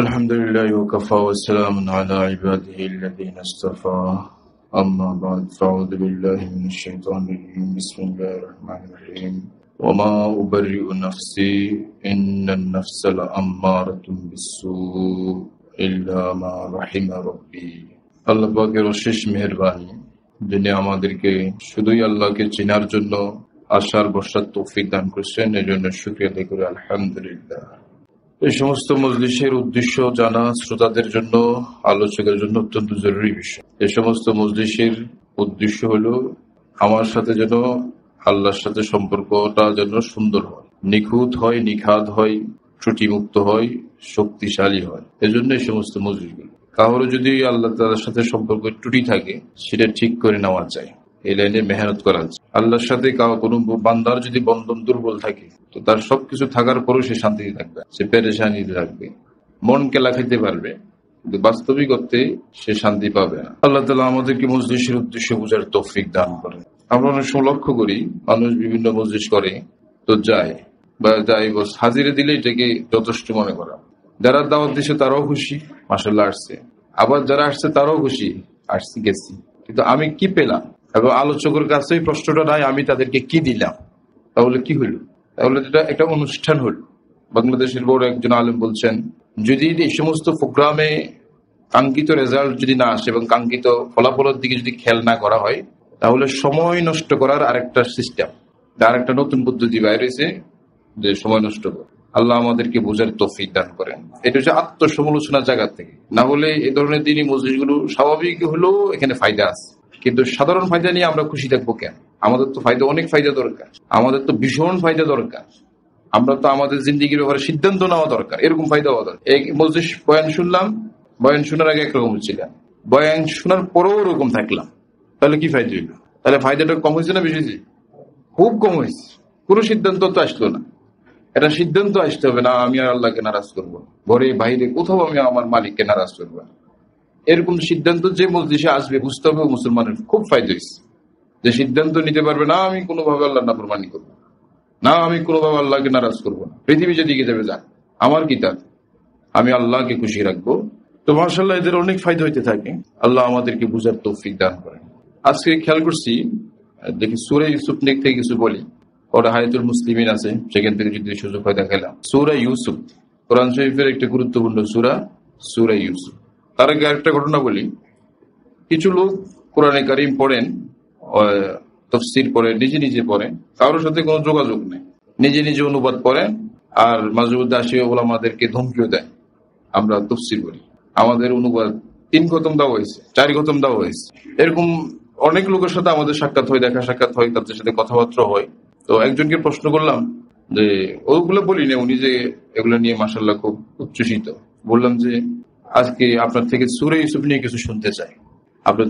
الحمد لله وكفى وسلام على عباده الذين اصطفى أما بعد فأعوذ بالله من الشيطان الرجيم بسم الله الرحمن الرحيم وما أبرئ نفسي إن النفس لأمارة بالسوء إلا ما رحم ربي আল্লাহ পাকের অশেষ মেহেরবানি যিনি আমাদেরকে শুধুই আল্লাহকে চেনার জন্য আশার বর্ষার তৌফিক দান করেছেন, এজন্য শুকরিয়া আদায় করি আলহামদুলিল্লাহ। এই সমস্ত মজলিসের উদ্দেশ্য জানা শ্রোতাদের জন্য, আলোচকের জন্য অত্যন্ত জরুরি বিষয়। এই সমস্ত মজলিসের উদ্দেশ্য হলো আমার সাথে যেন আল্লাহর সাথে সম্পর্কটা যেন সুন্দর হয়, নিখুঁত হয়, নিখাত হয়, ত্রুটিমুক্ত হয়, শক্তিশালী হয়। এজন্য এই সমস্ত মজলিসগুলো কারো যদি আল্লাহ তাআলার সাথে সম্পর্ক ত্রুটি থাকে সেটা ঠিক করে নেওয়া যায়, এই লাইনে মেহনত করা যায়। আল্লাহর সাথে কোনো বান্দার যদি বন্ধন দুর্বল থাকে তো তার সবকিছু থাকার পরও সে শান্তিতে থাকবে, সে পেরেশানিতে থাকবে, মন কেলা খেতে পারবে, কিন্তু বাস্তবিকতে সে শান্তি পাবে না। আল্লাহ তাআলা আমাদেরকে মজলিসের উদ্দেশ্য বোঝার তৌফিক দান করেন। আমরা অনেক সময় লক্ষ্য করি মানুষ বিভিন্ন মজলিস করে তো যায় বা যাই বস হাজিরে দিলে এটাকে যথেষ্ট মনে করা। যারা দাওয়াত দিচ্ছে তারাও খুশি, মাশাআল্লাহ আসছে, আবার যারা আসছে তারাও খুশি, আসছি গেছি, কিন্তু আমি কি পেলাম? এবং আলোচকের কাছে প্রশ্নটা নাই আমি তাদেরকে কি দিলাম। তাহলে কি হইল? তাহলে এটা একটা অনুষ্ঠান হল। বাংলাদেশের বড় একজন আলেম বলছেন, যদি এই সমস্ত প্রোগ্রামে কাঙ্ক্ষিত রেজাল্ট যদি না আসে এবং কাঙ্ক্ষিত ফলাফলের দিকে যদি খেয়াল না করা হয়, তাহলে সময় নষ্ট করার আরেকটা সিস্টেম, তার একটা নতুন পদ্ধতি বাইরে হয়েছে যে সময় নষ্ট করে। আল্লাহ আমাদেরকে বোঝার তৌফিক দান করেন। এটা হচ্ছে আত্মসমালোচনার জায়গা থেকে। না হলে এই ধরনের দিনই মজলিসগুলো স্বাভাবিক হলেও এখানে ফায়দা আছে, কিন্তু সাধারণ ফায়দা নিয়ে আমরা খুশি থাকবো কেন? আমাদের তো ফায়দা, অনেক ফায়দা দরকার, আমাদের তো ভীষণ ফায়দা দরকার। আমরা তো আমাদের জিন্দিগির ব্যাপারে সিদ্ধান্ত নেওয়া দরকার, এরকম ফায়দা হওয়া দরকার। এই মজলিস বয়ান শুনলাম, বয়ান শোনার আগে একরকম ছিলাম, বয়ান শোনার পরেও ওরকম থাকলাম, তাহলে কি ফায়দা হইল? তাহলে ফায়দাটা কম হয়েছে না বেশি হয়েছে? খুব কম হয়েছে। কোনো সিদ্ধান্ত তো আসলো না। এটা সিদ্ধান্ত আসতে হবে না আমি আর আল্লাহকে নারাজ করবো, ঘরে বাইরে কোথাও আমি আমার মালিককে নারাজ করবো না। এরকম সিদ্ধান্ত যে মজলিসে আসবে বুঝতে হবে মুসলমানের খুব ফায়দা হয়েছে, যে সিদ্ধান্ত নিতে পারবে না আমি কোনোভাবে আল্লাহ নাফরমানি করবো না, আমি কোনোভাবে আল্লাহকে নারাজ করবো না। পৃথিবী যেদিকে যাবে যাক, আমার কি তার, আমি আল্লাহকে খুশি রাখবো। তো মাশাআল্লাহ এদের অনেক ফায়দা হইতে থাকে। আল্লাহ আমাদেরকে বুঝার তৌফিক দান করেন। আজকে খেয়াল করছি, দেখি সূরা ইউসুফ থেকে কিছু বলি, ওটা হায়াতুল মুসলিমিন আছে, সেখান থেকে যদি সুযোগ হয় দেখালাম। সূরা ইউসুফ কোরআন শরীফের একটা গুরুত্বপূর্ণ সূরা, সূরা ইউসুফ। তার আগে আরেকটা ঘটনা বলি। কিছু লোক কোরআনে কারিম পড়েন, তাফসীর পড়েন, নিজে নিজে পড়েন, কারোর সাথে কোনো যোগাযোগ নেই, নিজে নিজে অনুবাদ করেন, আর মাঝে মধ্যে আসিয়া ওলামাদেরকে ধমকিও দেয় আমরা তাফসীর করি, আমাদের অনুবাদ 3 খতম দেওয়া হয়েছে, 4 খতম দেওয়া হয়েছে। এরকম অনেক লোকের সাথে আমাদের সাক্ষাৎ হয়, দেখা সাক্ষাৎ হয়, তাদের সাথে কথাবার্তা হয়। তো একজনকে প্রশ্ন করলাম যে ওগুলো বলি না, উনি যে এগুলো নিয়ে মাশাআল্লাহ খুব উচ্ছ্বসিত। বললাম যে আজকে আপনার থেকে সূরা ইউসুফ নিয়ে কিছু শুনতে চাই। আপনার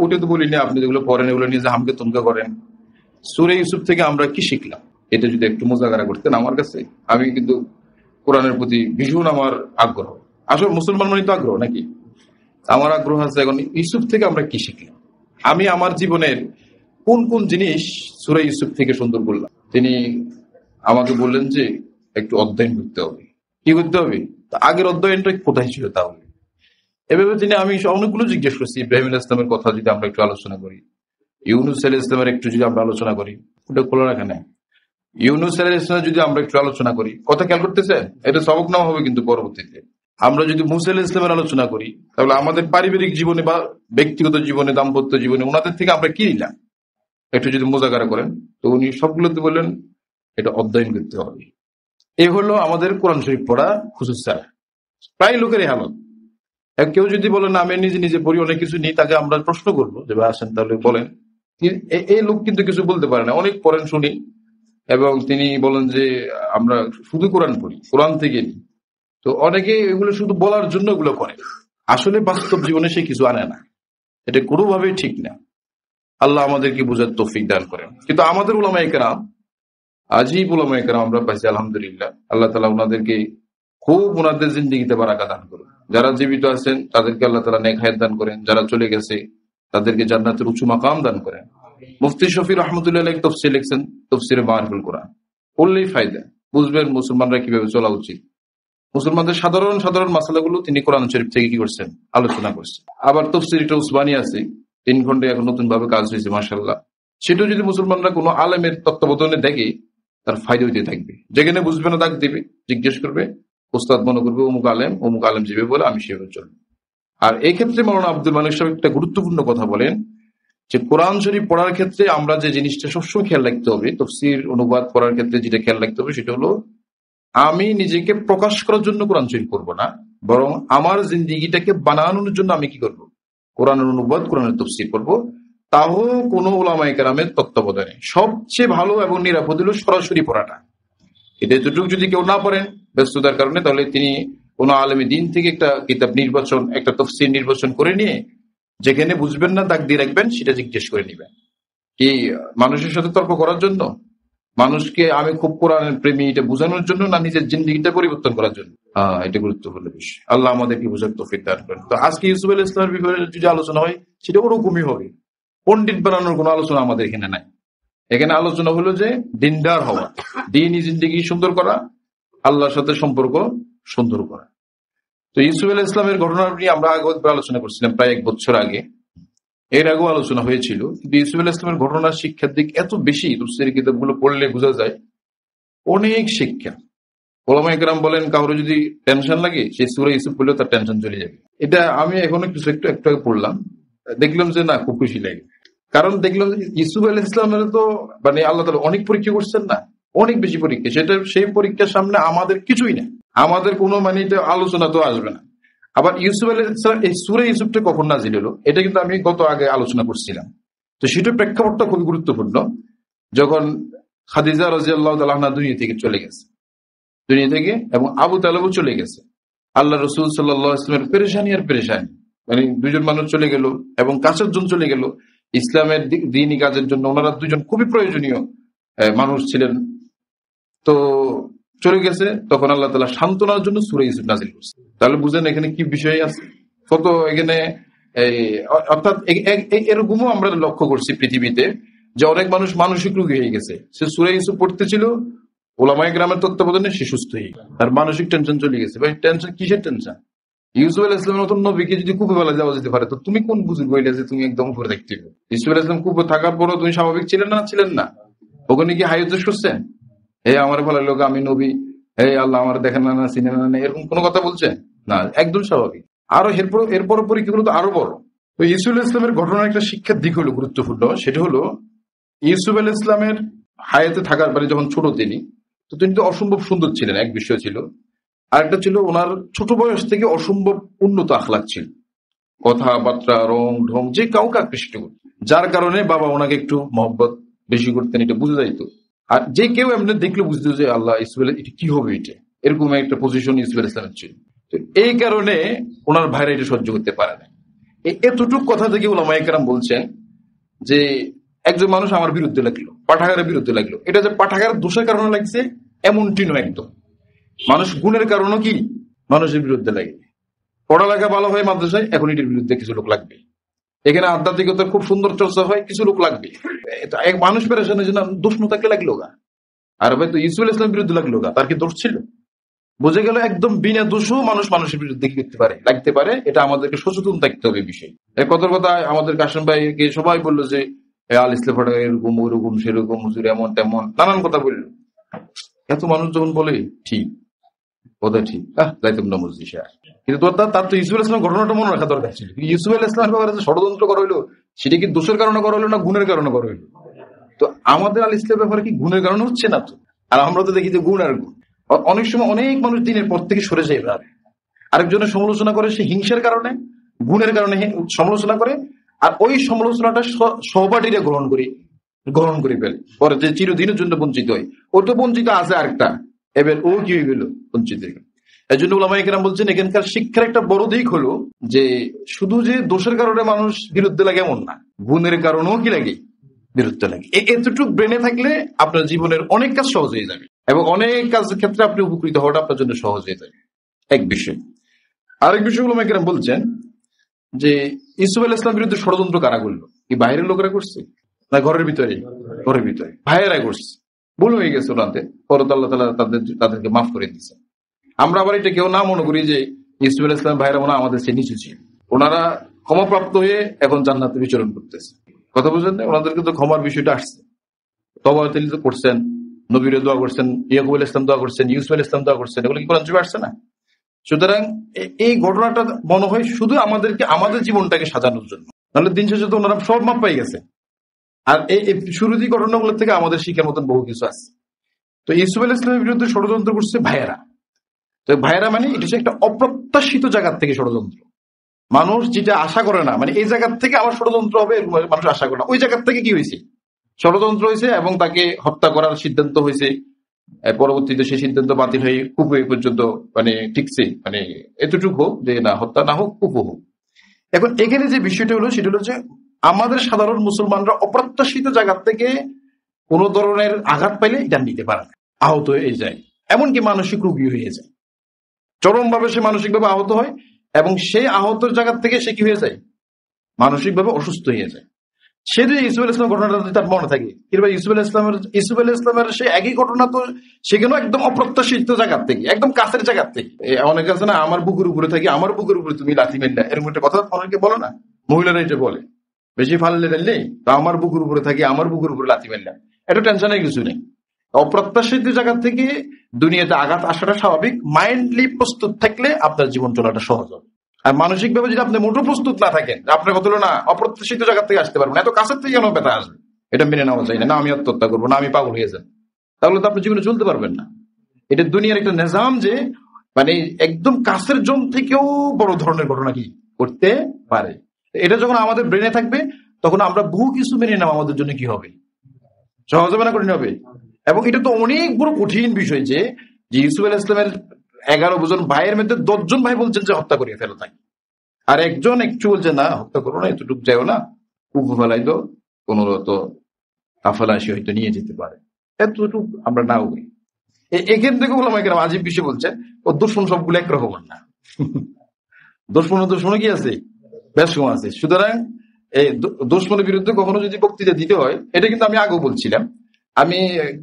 ওটা তো বলি না, আপনি যেগুলো পড়েন এগুলো নিয়ে যে হামকে তুমকা করেন, সূরা ইউসুফ থেকে আমরা কি শিখলাম এটা যদি একটু মোজাকারা করতেন আমার কাছে। আমি কিন্তু কোরআনের প্রতি ভীষণ আমার আগ্রহ, আসলে মুসলমান মানে তো আগ্রহ নাকি, আমার আগ্রহ আছে এখন ইউসুফ থেকে আমরা কি শিখলাম, আমি আমার জীবনের কোন কোন জিনিস সূরা ইউসুফ থেকে সুন্দর করলাম। তিনি আমাকে বললেন যে একটু অধ্যয়ন করতে হবে। কি করতে হবে? আগের অধ্যয়নটা কোথায় ছিল তাহলে? এভাবে আমি অনেকগুলো জিজ্ঞেস করছি। ইব্রাহিম আলাইহিস সালামের কথা যদি আমরা একটু আলোচনা করি, ইউনূস আলাইহিস সালামের একটু যদি আমরা আলোচনা করি, ওটা খোলা রাখা নাই। ইউনূস আলাইহিস সালাম যদি আমরা একটু আলোচনা করি, কথা খেয়াল করতেছেন, এটা সবক নেওয়া হবে কিন্তু পরবর্তীতে। আমরা যদি মূসা আলাইহিস সালামের আলোচনা করি, তাহলে আমাদের পারিবারিক জীবনে বা ব্যক্তিগত জীবনে, দাম্পত্য জীবনে ওনাদের থেকে আমরা কি নিলাম একটু যদি মোজাকারা করেন। তো উনি সবগুলোতে বললেন এটা অধ্যয়ন করতে হবে। এই হলো আমাদের কোরআন শরীফ পড়া খুশুস। প্রায় লোকের এই হালত। কেউ যদি বলেন আমি নিজে নিজে পড়ি, অনেক কিছু নিই, তাকে আমরা প্রশ্ন করবো যে ভাই আসেন তাহলে বলেন। এই লোক কিন্তু কিছু বলতে পারে না, অনেক পড়েন শুনি, এবং তিনি বলেন যে আমরা শুধু কোরআন পড়ি, কোরআন থেকে নিই। তো অনেকে এগুলো শুধু বলার জন্য এগুলো করে, আসলে বাস্তব জীবনে সে কিছু আনে না। এটা কোনোভাবেই ঠিক না। আল্লাহ আমাদেরকে বুঝার তৌফিক দান করেন। কিন্তু আমাদের উলামায়ে কেরাম, আজীব উলামায়ে কেরাম আমরা পাইছি আলহামদুলিল্লাহ। আল্লাহ তাআলা ওনাদেরকে খুব ওনাদের জিন্দেগিতে বারাকা দান করুন। যারা জীবিত আছেন তাদেরকে আল্লাহ তাআলা নেক হায়াত দান করেন, যারা চলে গেছে তাদেরকে জান্নাতের উঁচু মাকাম দান করেন। মুফতি শফি রহমতুল্লাহ আলাইহি তাফসীর লিখছেন, তাফসীরে মারিফুল কোরআন। পড়লেই ফায়দা, বুঝবেন মুসলমানরা কিভাবে চলা উচিত, মুসলমানদের সাধারণ সাধারণ মাসালাগুলো তিনি কোরআন শরীফ থেকে কি করছেন, আলোচনা করছেন। আবার তফসির একটা উসমানী আছে, 3 খন্ডে এখন নতুন ভাবে কাজ হয়েছে, মাশাআল্লাহ। সেটাও যদি মুসলমানরা কোনো আলেমের তত্ত্বাবধানে দেখে, তার ফায়দা হইতে থাকবে। যেখানে বুঝবে না, দাগ দিবে, জিজ্ঞেস করবে, ওস্তাদ মনে করবে অমুক আলেম যেভাবে বলে আমি সেভাবে চলবো। আর এই ক্ষেত্রে মাওলানা আব্দুল মালিক সাহেব একটা গুরুত্বপূর্ণ কথা বলেন, যে কোরআন শরীফ পড়ার ক্ষেত্রে আমরা যে জিনিসটা সবসময় খেয়াল রাখতে হবে, তফসির অনুবাদ পড়ার ক্ষেত্রে যেটা খেয়াল রাখতে হবে, সেটা হলো আমি নিজেকে প্রকাশ করার জন্য কোরআন শরীফ করবো না, বরং আমার জিন্দিগিটাকে বানানোর জন্য আমি কি করব, কোরআনের অনুবাদ, কোরআনের তফসির করব, তাও কোনো উলামায়ে কেরামের তত্ত্বাবধানে। সবচেয়ে ভালো এবং নিরাপদ হলো সরাসরি পড়াটা। এটা এতটুকু যদি কেউ না পড়েন ব্যস্ততার কারণে, তাহলে তিনি কোনো আলেমী দিন থেকে একটা কিতাব নির্বাচন, একটা তফসির নির্বাচন করে নিয়ে যেখানে বুঝবেন না দাগ দিয়ে রাখবেন, সেটা জিজ্ঞেস করে নিবেন। কি মানুষের সাথে তর্ক করার জন্য, মানুষকে আমি খুব কোরআনের প্রেমী এটা বোঝানোর জন্য, না নিজের জিন্দেগিটা পরিবর্তন করার জন্য? এটা গুরুত্বপূর্ণ বিষয়। আল্লাহ আমাদেরকে বুঝার তৌফিক দান করেন। তো আজকে ইউসুফ আলাইহিস সালামের ব্যাপারে যদি আলোচনা হয়, সেটা ওরকমই হবে। পণ্ডিত বানানোর কোনো আলোচনা আমাদের এখানে নাই। এখানে আলোচনা হলো যে দিনদার হওয়া, দিনই জিন্দেগি সুন্দর করা, আল্লাহর সাথে সম্পর্ক সুন্দর করা। তো ইউসুফ আলাইহিস সালামের ঘটনা নিয়ে আমরা আগে আলোচনা করছিলাম, প্রায় 1 বছর আগে। এর আগেও আলোচনা হয়েছিল। কিন্তু ইউসুফ আলাইহিস সালামের ঘটনার শিক্ষার দিক এত বেশি, তাফসীরের কিতাবগুলো পড়লে বোঝা যায় অনেক শিক্ষা। ওলামায়ে কেরাম বলেন, কারো যদি টেনশন লাগে, সেই সূরা ইউসুফ পড়লেও তার টেনশন চলে যাবে। এটা আমি এখন একটু আগে পড়লাম, দেখলাম যে না, খুব খুশি লাগে। কারণ দেখলাম ইউসুফ আলাইহিস সালামের তো মানে আল্লাহ তাআলা অনেক পরীক্ষা করছেন না, অনেক বেশি পরীক্ষা। সেই পরীক্ষার সামনে আমাদের কিছুই না, আমাদের কোনো মানে আলোচনা তো আসবে না। আবার ইউসুফ আলাইহিস সালাম এই সূরা ইউসুফটা কখন নাযিল হলো, এটা কিন্তু আমি গত আগে আলোচনা করছিলাম। তো সেটার প্রেক্ষাপটটা খুবই গুরুত্বপূর্ণ। যখন খাদিজা রাদিয়াল্লাহু তাআলা আনহা দুনিয়া থেকে চলে গেছে, এবং আবু তালেবও চলে গেছে, আল্লাহ রাসূল সাল্লাল্লাহু আলাইহি ওয়াসাল্লামের পেরেশানি আর পেরেশানি, মানে 2 জন মানুষ চলে গেল এবং কাছের জন চলে গেল। ইসলামের দ্বীনি কাজের জন্য ওনারা 2 জন খুবই প্রয়োজনীয় মানুষ ছিলেন। তো চলে গেছে, তখন আল্লাহ তাআলা সান্ত্বনার জন্য সূরা ইউসুফ নাযিল করছে। তাহলে বুঝেন এখানে কি বিষয় আছে, কত এখানে। অর্থাৎ এরকমও আমরা লক্ষ্য করছি পৃথিবীতে, যে অনেক মানুষ মানসিক রোগী হয়ে গেছে। সে সূরা ইউসুফ পড়তেছিল, ওলামায়ে কেরামের তত্ত্বাবধানে সে সুস্থ হয়ে গেল, আর মানসিক টেনশন চলে গেছে। ভাই টেনশন কিসের টেনশন? ইউসুফ আলাইহিস সালামের মতন নবীকে যদি কূপে ফেলা যাওয়া যেতে পারে, তো তুমি কোন বুঝুর বইলে যে তুমি একদম উপরে দেখতে? ইউসুফ আলাইহিস সালাম কূপে থাকার পরও তুমি স্বাভাবিক ছিলেন না? ওখানে কি হাইজেস করছেন, আমার ভালো লোক, আমি নবী, আল্লাহ আমার দেখেন না, চিনেন না, এরকম কোন কথা বলছে না? একদম স্বাভাবিক। আরো এরপর পরীক্ষাগুলো তো আরো বড়। তো ইউসুফ আলাইহিস সালামের ঘটনার একটা শিক্ষার দিক হলো গুরুত্বপূর্ণ, সেটা হলো ইউসুফ আলাইহিস সালামের হায়াতে থাকার পরে যখন ছোট তিনি তো অসম্ভব সুন্দর ছিলেন, এক বিষয় ছিল। আরেকটা ছিল ওনার ছোট বয়স থেকে অসম্ভব উন্নত আখলাক ছিল, কথাবার্তা, রং ঢং যে কাউকে আকৃষ্ট করত, যার কারণে বাবা ওনাকে একটু মহব্বত বেশি করতেন, এটা বুঝে যাইতো। আর যে কেউ এমনি দেখলে বুঝতো যে আল্লাহ ইউসুফ এটা কি হবে, এরকম একটা পজিশন ইউসুফ আলাইহিস সালামের ছিল। এই কারণে ওনার ভাইরা এটা সহ্য করতে পারে না। এতটুক কথা থেকে উলামায়ে কেরাম বলছেন যে একজন মানুষ আমার বিরুদ্ধে লাগলো, পাঠাগারের বিরুদ্ধে লাগলো, এটা যে পাঠাগারের দোষের কারণে লাগছে এমনটি নয় একদম। মানুষ গুণের কারণও কি মানুষের বিরুদ্ধে লাগে। পড়ালেখা ভালো হয় মাদ্রাসায়, এখন এটির বিরুদ্ধে কিছু লোক লাগবে। এখানে আধ্যাত্মিকতার খুব সুন্দর চর্চা হয়, কিছু লোক লাগবে। এক মানুষ পেরেশানের জন্য দোষ না থাকলে লাগলো গা। আর ভাই তো ইউসুফ আলাইহিস সালামের বিরুদ্ধে লাগলো গা, তার কি দোষ ছিল? বুঝে গেল একদম বিনা দোষও মানুষের বিরুদ্ধে লাগতে পারে। এটা আমাদেরকে সচেতন থাকতে হবে বিষয়। কত কথা আমাদের কাশেম ভাইকে সবাই বললো যে আল ইসলাম এরকম ওরকম সেরকম, হুজুর এমন তেমন, নানান কথা বললো। এত মানুষ যখন বলে ঠিক কথা, ঠিক যাইতাম না মসজিদ, কিন্তু তার তো ইউসুফ আলাইহিস সালামের ঘটনাটা মনে রাখা দরকার ছিল। ইউসুফ আলাইহিস সালামের ব্যাপারে যে ষড়যন্ত্র করা হইলো, সেটা কি দোষের কারণে করা হইলো না গুণের কারণে করা হইলো? তো আমাদের আল ইসলামের ব্যাপারে কি গুণের কারণে হচ্ছে না তো? আর আমরা তো দেখি যে গুণ আর গুণ। অনেক সময় অনেক মানুষ দিনের পর থেকে সরে যায়, আরেকজনের সমালোচনা করে, সে হিংসার কারণে, গুণের কারণে সমালোচনা করে, আর ওই সমালোচনাটা সহপাঠীরা গ্রহণ করে ফেলে, পরে যে চিরদিনের জন্য বঞ্চিত হয়। ও তো বঞ্চিত আছে আরেকটা, এবার ও কি হয়ে গেল বঞ্চিত। এই জন্য উলামায়ে কেরাম বলছেন এখানকার শিক্ষার একটা বড় দিক হলো যে শুধু যে দোষের কারণে মানুষ বিরুদ্ধে লাগে এমন না, গুণের কারণেও কি লাগে, বিরুদ্ধে লাগে। এতটুকু ব্রেনে থাকলে আপনার জীবনের অনেক কাজ সহজ হয়ে যাবে, এবং অনেক কাজের ক্ষেত্রে আপনি উপকৃত হওয়াটা আপনার জন্য সহজ হয়ে যাবে। এক বিষয়। আরেক বিষয় উলামায়ে কেরাম বলছেন যে ইউসুফ আলাইহিস সালামের বিরুদ্ধে ষড়যন্ত্র কারা করলো? কি বাইরের লোকেরা করছে না ঘরের ভিতরে? ঘরের ভিতরে ভাইয়েরা করছে। ভুল হয়ে গেছে ওনাদের, পরে আল্লাহ তাআলা তাদেরকে মাফ করে দিয়েছেন। আমরা আবার এটা কেউ না মনে করি যে ইউসুফ আলাইহিস সালাম ভাইরা মনে আমাদের চেয়ে নিচু ছিল, ওনারা ক্ষমাপ্রাপ্ত হয়ে এখন জান্নাতে বিচরণ করতেছে। কথা বুঝলেন না? ওনাদের কিন্তু ক্ষমার বিষয়টা আসছে, তওবা তো করছেন, নবীরে দোয়া করছেন, ইয়াকুব আলাইহিস সালাম দোয়া করছেন, ইউসুফ আলাইহিস সালাম দোয়া করছেন, এগুলো কি কোরআন শরীফে আসছে না? সুতরাং এই ঘটনাটা মনে হয় শুধু আমাদেরকে আমাদের জীবনটাকে সাজানোর জন্য, নাহলে দিন শেষে তো ওনারা সব মাপ পাই গেছে। আর এই শুরুতি ঘটনাগুলো থেকে আমাদের শিক্ষার মতন বহু কিছু আছে। তো ইউসুফ আলাইহিস সালামের বিরুদ্ধে ষড়যন্ত্র করছে ভাইয়েরা। তো ভাইয়েরা মানে এটা হচ্ছে একটা অপ্রত্যাশিত জায়গা থেকে ষড়যন্ত্র, মানুষ যেটা আশা করে না, মানে এই জায়গা থেকে আমার ষড়যন্ত্র হবে মানুষ আশা করে না, ওই জায়গা থেকে কি হয়েছে ষড়যন্ত্র হয়েছে এবং তাকে হত্যা করার সিদ্ধান্ত হয়েছে। পরবর্তীতে সেই সিদ্ধান্ত বাতিল হয়ে কুফু পর্যন্ত মানে ঠিকছে, মানে এতটুকু হোক যে না হত্যা না হোক, কুফু হোক। এখন এখানে যে বিষয়টা হলো সেটা হলো যে আমাদের সাধারণ মুসলমানরা অপ্রত্যাশিত জায়গা থেকে কোন ধরনের আঘাত পাইলে এটা নিতে পারে না, আহত হয়ে যায়, এমনকি মানসিক রোগী হয়ে যায়, চরমভাবে সে মানসিকভাবে আহত হয় এবং সেই আহতের জায়গা থেকে সে কি হয়ে যায়, মানসিকভাবে অসুস্থ হয়ে যায়। সে যদি ইউসুফ আলাইহিস সালামের ঘটনাটা যদি তার মনে থাকে, কিংবা ইউসুফ আলাইহিস সালামের সেই একই ঘটনা, তো সেখানেও একদম অপ্রত্যাশিত জায়গা থেকে, একদম কাছের জায়গা থেকে। অনেকে আছে না, আমার বুকের উপরে থাকি, আমার বুকের উপরে তুমি লাথি মেললা, এরকম একটা কথা অনেকে বলে না, মহিলারা এটা বলে, বেশি ফাললে টাললে তো আমার বুকের উপরে থাকি, আমার বুকের উপরে লাথি মেললা, এটা টেনশনের কিছু নেই। অপ্রত্যাশিত জায়গা থেকে দুনিয়াতে আঘাত আসাটা স্বাভাবিক, মাইন্ডলি প্রস্তুত থাকলে আপনার জীবন চলাটা সহজ হবে। আর মানসিক ভাবে যদি আপনি মোটো প্রস্তুত না থাকেন, আপনার কথা হলো না অপ্রত্যাশিত জায়গা থেকে আসতে পারবেন, এত কাছের থেকে কেন ব্যথা আসবে, এটা মেনে নেওয়া যায় না, আমি আত্মহত্যা করবো, না আমি পাগল হয়ে যান, তাহলে তো আপনি জীবনে চলতে পারবেন না। এটা দুনিয়ার একটা নিজাম যে মানে একদম কাছের জন থেকেও বড় ধরনের ঘটনা কি করতে পারে। এটা যখন আমাদের ব্রেনে থাকবে তখন আমরা বহু কিছু মেনে নেওয়া আমাদের জন্য কি হবে, সহজ হবে না, কঠিন হবে। এবং এটা তো অনেক বড় কঠিন বিষয় যে ইউসুফ আলাইহিস সালামের 11 জন ভাইয়ের মধ্যে 10 জন ভাই বলছেন যে হত্যা করিয়ে ফেলো তাকে, আর একজন একটু বলছে না হত্যা করো না, এতটুকু যাও না, কুকু ফেলাইলো, কোন তো কাফেলাসি হয়তো নিয়ে যেতে পারে, এতটুকু আমরা না হই। এখান থেকে ওলামায়ে কেরাম আজীব বিষয় বলছেন, ও দুশমন সবগুলো একরকম না, দুশমন কি আছে, বেশ কম আছে। সুতরাং এই দুশমনের বিরুদ্ধে কখনো যদি বক্তৃতা দিতে হয়, এটা কিন্তু আমি আগেও বলছিলাম, আমি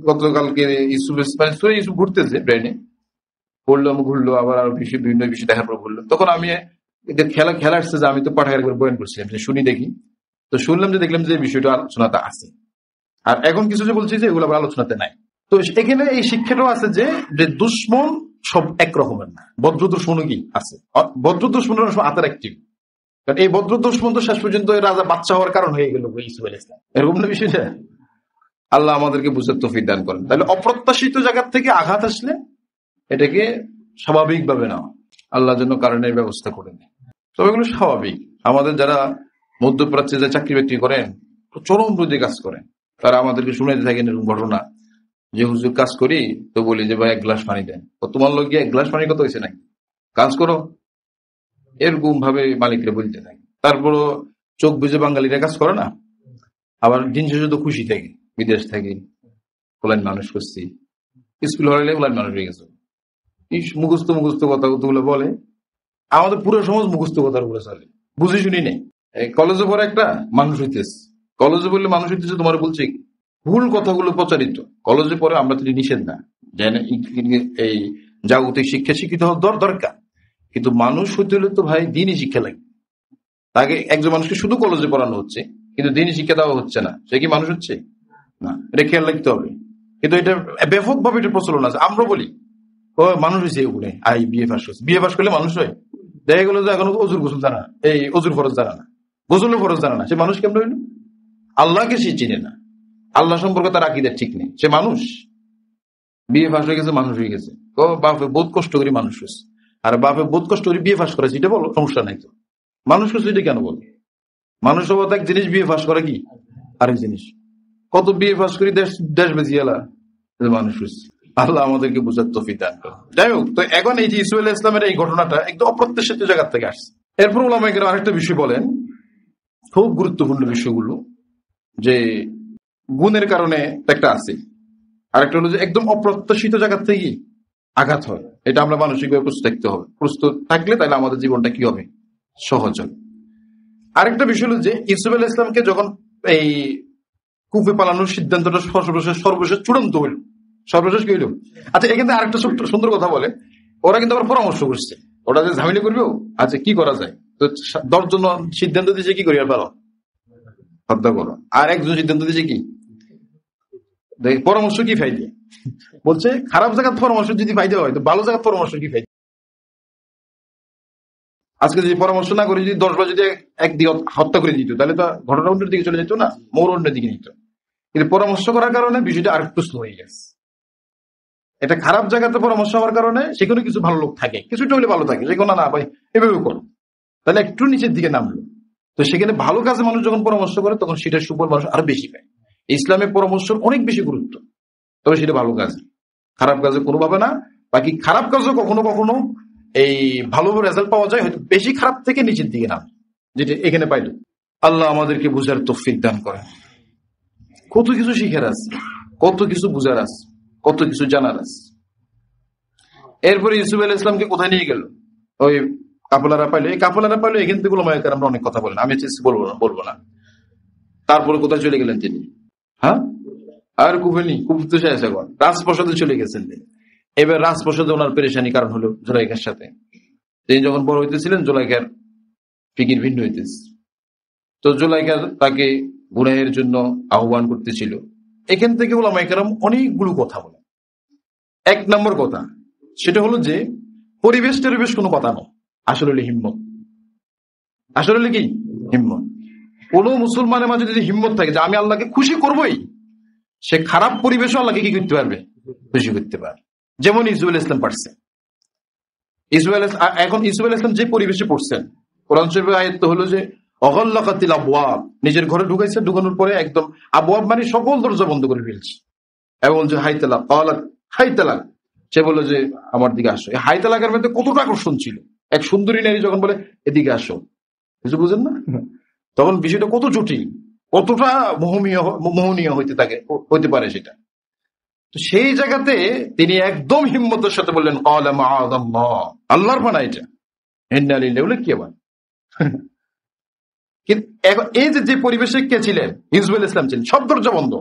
গতকালকে ইউসুফ ঘুরতেছে ব্রেনে, পড়লাম, ঘুরলো, আবার আরো বিভিন্ন বিষয় দেখার পর ঘুরলো, তখন আমি খেলা আসছে যে আমি তো পাঠাগার করে বয়ান করছিলাম যে শুনি দেখি, তো শুনলাম যে দেখলাম যে বিষয়টা আলোচনাতে আছে, আর এখন কিছু যে বলছি যে এগুলো আবার আলোচনাতে নাই। তো এখানে এই শিক্ষাটাও আছে যে দুশ্মন সব একরকমের না, বদ্র দুশ্মনও কি আছে, বদ্র দুশ্মনের আতার অ্যাক্টিভ, কারণ এই বদ্র দুশ্মন তো শেষ পর্যন্ত রাজা বাচ্চা হওয়ার কারণ হয়ে গেল ইউসুফ আলাইহিস সালাম, এরকম না বিষয়টা। আল্লাহ আমাদেরকে বুঝার তৌফিক দান করেন। তাহলে অপ্রত্যাশিত জায়গা থেকে আঘাত আসলে এটাকে স্বাভাবিকভাবে নাও, আল্লাহর জন্য কারণের ব্যবস্থা করে নেয়, তবে এগুলো স্বাভাবিক। আমাদের যারা মধ্যপ্রাচ্যে যে চাকরি বাকরি করেন, চরম রোদে কাজ করেন, তারা আমাদেরকে শুনাইতে থাকেন এরকম ঘটনা যে হুজুর কাজ করি তো বলি যে ভাই 1 গ্লাস পানি দেন, ও তোমার লোক গিয়ে 1 গ্লাস পানি কত হয়েছে নাকি, কাজ করো, এরকম ভাবে মালিকরা বলতে থাকে। তারপরও চোখ বুঝে বাঙালিরা কাজ করে না, আবার দিন শেষে তো খুশি থাকে, বিদেশ থাকি, ফলাইন মানুষ করছি, স্কুল হলে ফলাইন মানুষ হয়ে গেছে, মুখস্থ কথাগুলো বলে। আমাদের পুরো সমাজ মুখস্থ কথার উপরে চলে, বুঝে শুনি নেই। কলেজে পড়ে একটা মানুষ হইতেছে, কলেজে পড়লে মানুষ হইতেছে, তোমার বলছি ভুল কথাগুলো প্রচারিত, কলেজে পড়ে আমরা তো নিষেধ না, এই জাগতিক শিক্ষা শিক্ষিত হওয়ার দরকার, কিন্তু মানুষ হইতে হলে তো ভাই দিনই শিক্ষা লাগবে। তাকে একজন মানুষকে শুধু কলেজে পড়ানো হচ্ছে কিন্তু দিনই শিক্ষা দেওয়া হচ্ছে না, সে কি মানুষ হচ্ছে না, এটা খেয়াল রাখতে হবে। কিন্তু এটা ব্যাপকভাবে এটা প্রচলন আছে। আমরা বলি ও মানুষ হয়েছে ওগুলো, বিএ পাস করছে, বিএ পাস করলে মানুষ হয়, দেখা গেলো যে এখন অজুর গোসল জানা, এই অজুর ফরজ জানা না, গোসলের ফরজ জানা না, সে মানুষ কেমন হইল? আল্লাহকে সে চিনে না, আল্লাহ সম্পর্কে তার আকীদা ঠিক নেই, সে মানুষ? বিএ পাস হয়ে গেছে, মানুষ হয়ে গেছে, ও বাপে বহুত কষ্ট করে মানুষ হয়েছে, আর বাপে বহুত কষ্ট করে বিএ পাস করেছে, এটা বলো, সমস্যা নাই তো, মানুষ করছে এটা কেন বলো? মানুষ হবো এক জিনিস, বিএ পাস করে কি আরেক জিনিস। কত বিএ পাস করি দেশ বেঁচে গেলা, মানুষ হচ্ছে। আল্লাহ আমাদেরকে বুঝার তৌফিক দান করেন। যাই হোক, তো এখন এই যে ইউসুফ আলাইহিস সালামের এই ঘটনাটা একদম অপ্রত্যাশিত জায়গা থেকে আসছে। এরপর উলামায়ে কেরাম আরেকটা বিষয় বলেন, খুব গুরুত্বপূর্ণ বিষয়গুলো, যে গুণের কারণে একটা আছে, আরেকটা হলো যে একদম অপ্রত্যাশিত জায়গা থেকে আঘাত হয়, এটা আমরা মানসিকভাবে প্রস্তুত থাকতে হবে, প্রস্তুত থাকলে তাহলে আমাদের জীবনটা কি হবে, সহজ হবে। আরেকটা বিষয় হলো যে ইউসুফ আলাইহিস সালামকে যখন এই কুফে পালানোর সিদ্ধান্তটা সর্বশেষ চূড়ান্ত হইল, সর্বশেষ কি হইল? আচ্ছা, এখানে আরেকটা সুন্দর কথা বলে, ওরা কিন্তু আবার পরামর্শ করছে, ওরা যে ঝামেলা করবেও, আচ্ছা কি করা যায়, তো 10 জন সিদ্ধান্ত দিয়েছে কি করিয়া পারো, হত্যা করো। আর একজন সিদ্ধান্ত দিয়েছে কি, পরামর্শ কি ফাইদে, বলছে খারাপ জায়গার পরামর্শ যদি ফাইদে হয় তো ভালো জায়গার পরামর্শ কি ফাইদে। আজকে যদি পরামর্শ না করে যদি 10 বার যদি একদিকে হত্যা করে দিত, তাহলে তো ঘটনা অন্যের দিকে চলে যেত না, মোর অন্যের দিকে নিত। কিন্তু পরামর্শ করার কারণে বিষয়টা আরেকটু স্লো হয়ে গেছে। এটা খারাপ জায়গাতে পরামর্শ হওয়ার কারণে সেখানে কিছু ভালো লোক থাকে, কিছুটা হলে ভালো থাকে, সেখানে না ভাই এভাবে করো, তাহলে একটু নিচের দিকে নামলো। তো সেখানে ভালো কাজে মানুষ যখন পরামর্শ করে তখন সেটার সুফল মানুষ আরো বেশি পায়। ইসলামের পরামর্শের অনেক বেশি গুরুত্ব, তবে সেটা ভালো কাজ, খারাপ কাজে কোনোভাবে না। বাকি খারাপ কাজও কখনো কখনো এই ভালো রেজাল্ট পাওয়া যায়, হয়তো বেশি খারাপ থেকে নিচের দিকে নাম, যেটা এখানে পাইল। আল্লাহ আমাদেরকে বুঝার তৌফিক দান করে। কত কিছু শিখার আছে, কত কিছু বুঝার আছে, কত কিছু জানার আছে। এরপরে ইউসুফ আলাইহিস ইসলামকে কোথায় নিয়ে গেল, ওই কাফেলারা পাইলো। এই কাফেলারা পাইলো, এখান থেকে আমরা অনেক কথা বলেন, আমি বলবো না। তারপরে কোথায় চলে গেলেন তিনি, হ্যাঁ, আর কুফেনি কুফতে শেষ, এখন রাজপ্রসাদে চলে গেছেন তিনি। এবার রাজপ্রসাদে ওনার পেরেশানি কারণ হলো জুলাইখার সাথে। তিনি যখন বড় হইতেছিলেন জুলাইখার ফিকির ভিন্ন হইতেছে। তো জুলাইখা তাকে গুনাহের জন্য আহ্বান করতেছিল। এখান থেকে ওলামায়ে কেরাম অনেকগুলো কথা বলে। 1 নম্বর কথা সেটা হলো যে পরিবেশ টরিবেশ কোনো কথা নয়, আসলে হিম্মত। আসলে কি হিম্মত? কোন মুসলমানের মাঝে যদি হিম্মত থাকে যে আমি আল্লাহকে খুশি করবই, সে খারাপ পরিবেশও আল্লাহকে কি করতে পারবে, খুশি করতে পারবে। যেমন ইউসুফ আলাইহিস সালাম পারছেন। এখন ইউসুফ আলাইহিস সালাম যে পরিবেশে পড়ছেন, কোরআন শরীফের আয়াত হলো যে অগাল্লাকাতিল আবওয়াব, নিজের ঘরে ঢুকাইছে, ঢুকানোর পরে একদম আবওয়াব মানে সকল দরজা বন্ধ করে ফেলছে এবং যে হাই তালাক, ক্বালাত হাই তালাক, সে বললো যে আমার দিকে আসো। এই হাই তালাকের মধ্যে কতটা আকর্ষণ ছিল। এক সুন্দরী নারী যখন বলে এদিকে আসো, কিছু বুঝেন না, তখন বিষয়টা কত জটিল, কতটা মোহনীয় হইতে পারে সেটা। তো সেই জায়গাতে তিনি একদম হিম্মতের সাথে বললেন ক্বালা মাআযাল্লাহ, আল্লাহর পানা এটা, ইন্না লিল্লাহি বলে কি আবার। কিন্তু এই যে পরিবেশে কে ছিলেন, ইউসুফ আলাইহিস সালাম ছিলেন, সব দরজা বন্ধ।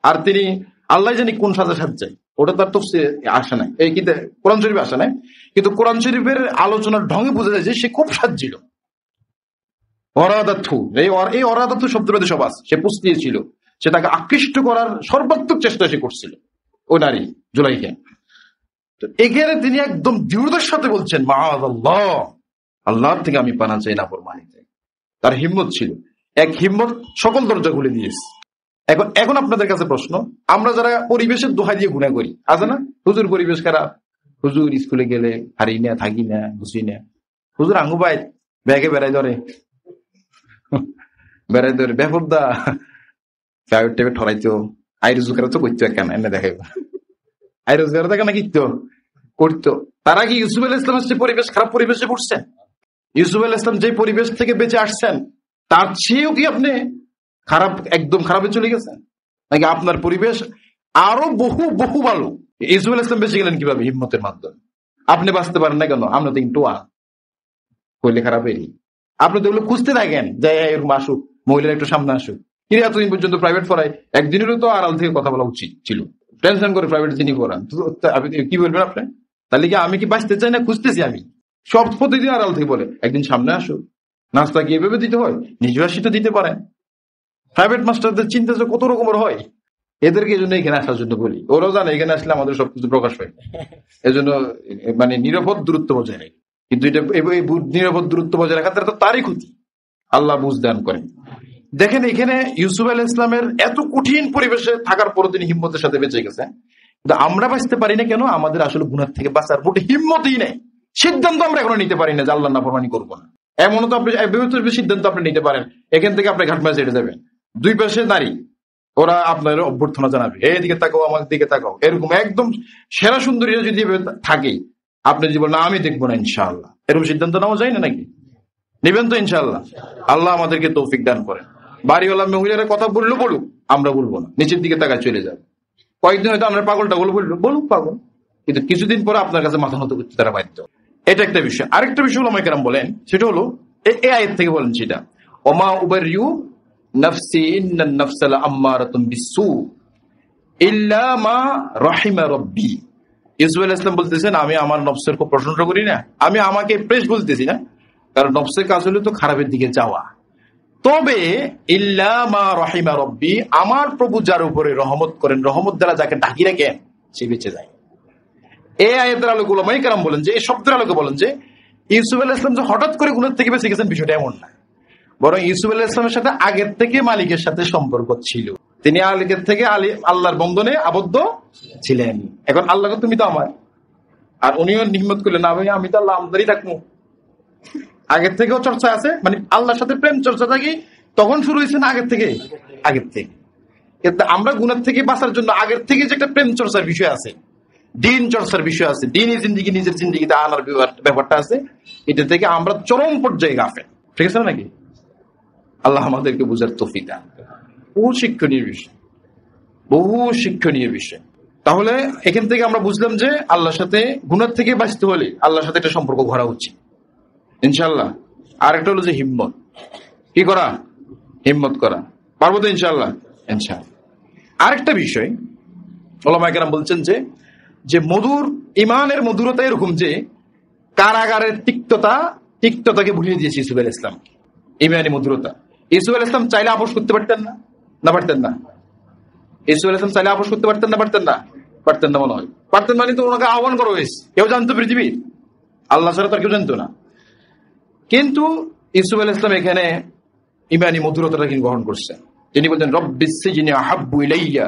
আর তিনি আল্লাহ জানি কোন সাজায়, ওটা তার তফসিরে আসে নাই, এই কিন্তু কোরআন শরীফে আসে নাই, কিন্তু কোরআন শরীফের আলোচনার ঢঙে বোঝা যায় যে সে খুব সাজ্জিল। অরাদাথু, এই অরাদাথু শব্দের সব আছে, সে পুষ্টিয়েছিল, সে তাকে আকৃষ্ট করার সর্বাত্মক চেষ্টা সে করছিল, ওই নারী জুলাইখা। তো এখানে তিনি একদম দৃঢ়তার সাথে বলছেন মাআযাল্লাহ, আল্লাহর থেকে আমি পানা চাই নাফরমানিতে। তার হিম্মত ছিল, এক হিম্মত সকল দরজা খুলে দিয়েছে। এখন আপনাদের কাছে প্রশ্ন, আমরা যারা পরিবেশের দোহাই দিয়ে গুনাহ করি, আছে না, হুজুর পরিবেশ খারাপ, হুজুর স্কুলে গেলে হারি না, থাকি না, বুঝি না, হুজুর আঙ্গু ভাই ব্যাগে বেড়াই ধরে বেপরদা প্রাইভেট টাইভেট ঠরাইতো, আই রোজগার তো করতো কেন এনে দেখাইব, আই রোজগার দেখা না কিতো করতো। তারা কি ইউসুফ আলাইহিস ইসলামের পরিবেশ খারাপ পরিবেশে পড়ছেন? ইউসুফ আলাইহিস ইসলাম যে পরিবেশ থেকে বেঁচে আসছেন তার চেয়েও কি আপনি খারাপ, একদম খারাপে চলে গেছেন? নাকি আপনার পরিবেশ আরো বহু বহু ভালো? ইউসুফ আলাইহিস ইসলাম বেঁচে গেলেন কিভাবে? হিম্মতের মাধ্যমে। আপনি বাঁচতে পারেন না কেন? আমরা তো টোয়া কইলে খারাপেরই। আপনি তো এগুলো খুঁজতে থাকেন যে এরকম আসুক, মহিলারা একটু সামনে আসুক। কিন্তু এতদিন পর্যন্ত প্রাইভেট পড়াই, একদিনেরও তো আড়াল থেকে কথা বলা উচিত ছিল। টেনশন করে প্রাইভেট যিনি পড়ান, কি বলবেন আপনি? তাহলে কি আমি কি বাঁচতে চাই না খুঁজতেছি? আমি সব প্রতিদিন আড়াল থেকে বলে একদিন সামনে আসুক, নাস্তা কি এভাবে দিতে হয়, নিজে আসি তো দিতে পারেন। প্রাইভেট মাস্টারদের চিন্তা যে কত রকমের হয়, এদেরকে এই জন্য এখানে আসার জন্য বলি। ওরাও জানে এখানে আসলে আমাদের সবকিছু প্রকাশ পায়, এজন্য মানে নিরাপদ দূরত্ব বজায় রাখে। কিন্তু এটা নিরাপদ দূরত্ব বজায় রাখা তো তারই ক্ষতি, আল্লাহ বুঝ দান করেন। দেখেন এখানে ইউসুফ আলাইহিস ইসলামের এত কঠিন পরিবেশে থাকার পরও তিনি হিম্মতের সাথে বেঁচে গেছেন। কিন্তু আমরা বাঁচতে পারি না কেন? আমাদের আসলে গুনাহ থেকে বাঁচার মোটে হিম্মতই নেই। সিদ্ধান্ত আমরা এখনো নিতে পারি না যে আল্লাহর নাফরমানি করবো না। এমনও তো আপনি সিদ্ধান্ত আপনি নিতে পারেন, এখান থেকে আপনি ঘাট মাঝে যাবেন, দুই পাশে নারী, ওরা আপনার অভ্যর্থনা জানাবে, এইদিকে তাকাও, আমার দিকে তাকাও, এরকম একদম সেরা সুন্দরীরা যদি থাকে, আপনি যদি বলেন আমি দেখবো না ইনশাআল্লাহ, এরকম সিদ্ধান্ত নেওয়া যায় না নাকি? নেবেন তো ইনশাআল্লাহ? আল্লাহ আমাদেরকে তৌফিক দান করেন। বাড়িওয়ালা মহিলারা কথা বললো বলুক, আমরা বলবো না, নিচের দিকে তাকায় চলে যাবে। কয়েকদিন হয়তো আমরা পাগলটা বলুক পাগল, কিন্তু কিছুদিন পরে আপনার কাছে মাথা নত করতে তারা বাধ্য। এটা একটা বিষয়। আরেকটা বিষয় ওলামায়ে কেরাম বলেন, সেটা হলো এই আয়াত থেকে বলেন সেটা, ওমা উবারিউ নাফসি ইন্নান নাফসা লাআম্মারাতুন বিসসু ইল্লা মা রাহিমা রাব্বি। ইউসুফ আলাইহিস সালাম বলতেছেন, আমি আমার নফসের খুব প্রশংসা করি না, আমি আমাকে প্রেস বলতেছি না, কারণ নফসের কাজ হলো তো খারাপের দিকে যাওয়া। তবে ইল্লা মা রাহিমা রব্বি, আমার প্রভু যার উপরে রহমত করেন, রহমত দ্বারা যাকে ঢাকি রাখেন, সে বেঁচে যায়। এই আয়াতের আলোকে উলামায়ে কেরাম বলেন যে, এই শব্দের আলোকে বলেন যে ইউসুফ আলাইহিস সালাম যে হঠাৎ করে গুনাহ থেকে বেঁচে গেছেন বিষয়টা এমন না, বরং ইউসুফ আলাইহিস সালামের সাথে আগের থেকে মালিকের সাথে সম্পর্ক ছিল। তিনি আগের থেকে আল্লাহর বন্ধনে আবদ্ধ ছিলেন। এখন আল্লাহকে তুমি তো আমার, আর উনিও নিহমত করলেন, না ভাই আমি তো আল্লাহ আমদারি রাখবো। আগের থেকেও চর্চা আছে, মানে আল্লাহর সাথে প্রেম চর্চা থাকি তখন শুরু হয়েছে না আগের থেকে? আগের থেকে। কিন্তু আমরা গুনাহ থেকে বাঁচার জন্য আগের থেকে যে একটা প্রেম চর্চার বিষয় আছে, দিন চর্চার বিষয় আছে, দিনই জিন্দিগি নিজের জিন্দিগিতে আনার ব্যাপারটা আছে, এটা থেকে আমরা চরম পর্যায়ে গাফেল। ঠিক আছে নাকি? আল্লাহ আমাদেরকে বুঝার তৌফিক দান করেন। বহু শিক্ষণীয় বিষয়, বহু শিক্ষণীয় বিষয়। তাহলে এখান থেকে আমরা বুঝলাম যে আল্লাহর সাথে গুনাহ থেকে বাঁচতে হলে আল্লাহর সাথে একটা সম্পর্ক গড়া উচিত ইনশাআল্লাহ। আর একটা হলো যে হিম্মত, কি করা? হিম্মত করা। পারবো তো ইনশাআল্লাহ? ইনশাআল্লাহ। আরেকটা বিষয় উলামায়ে কেরাম বলছেন যে মধুর ইমানের মধুরতা এরকম যে কারাগারের তিক্ততাকে ভুলিয়ে দিয়েছে ইউসুফ আলাইহিস ইসলাম। ইমানি মধুরতা। ইউসুফ আলাইহিস ইসলাম চাইলে আপোষ করতে পারতেন না? না পারতেন না? ইউসুফ আলাইহিস ইসলাম চাইলে আপোষ করতে পারতেন না? পারতেন না? পারতেন না মনে হয়। পারতেন মানে তো ওনাকে আহ্বান করা হয়েছে, কেউ জানতো পৃথিবীর? আল্লাহ ছাড়া তার কেউ জানতো না। কিন্তু ইউসুফ আলাইহিস ইসলাম এখানে ইমানি মধুরতাটা কিন্তু গ্রহণ করছেন। তিনি বলছেন, রব্বিস সিজনি আহাব্বু ইলাইয়া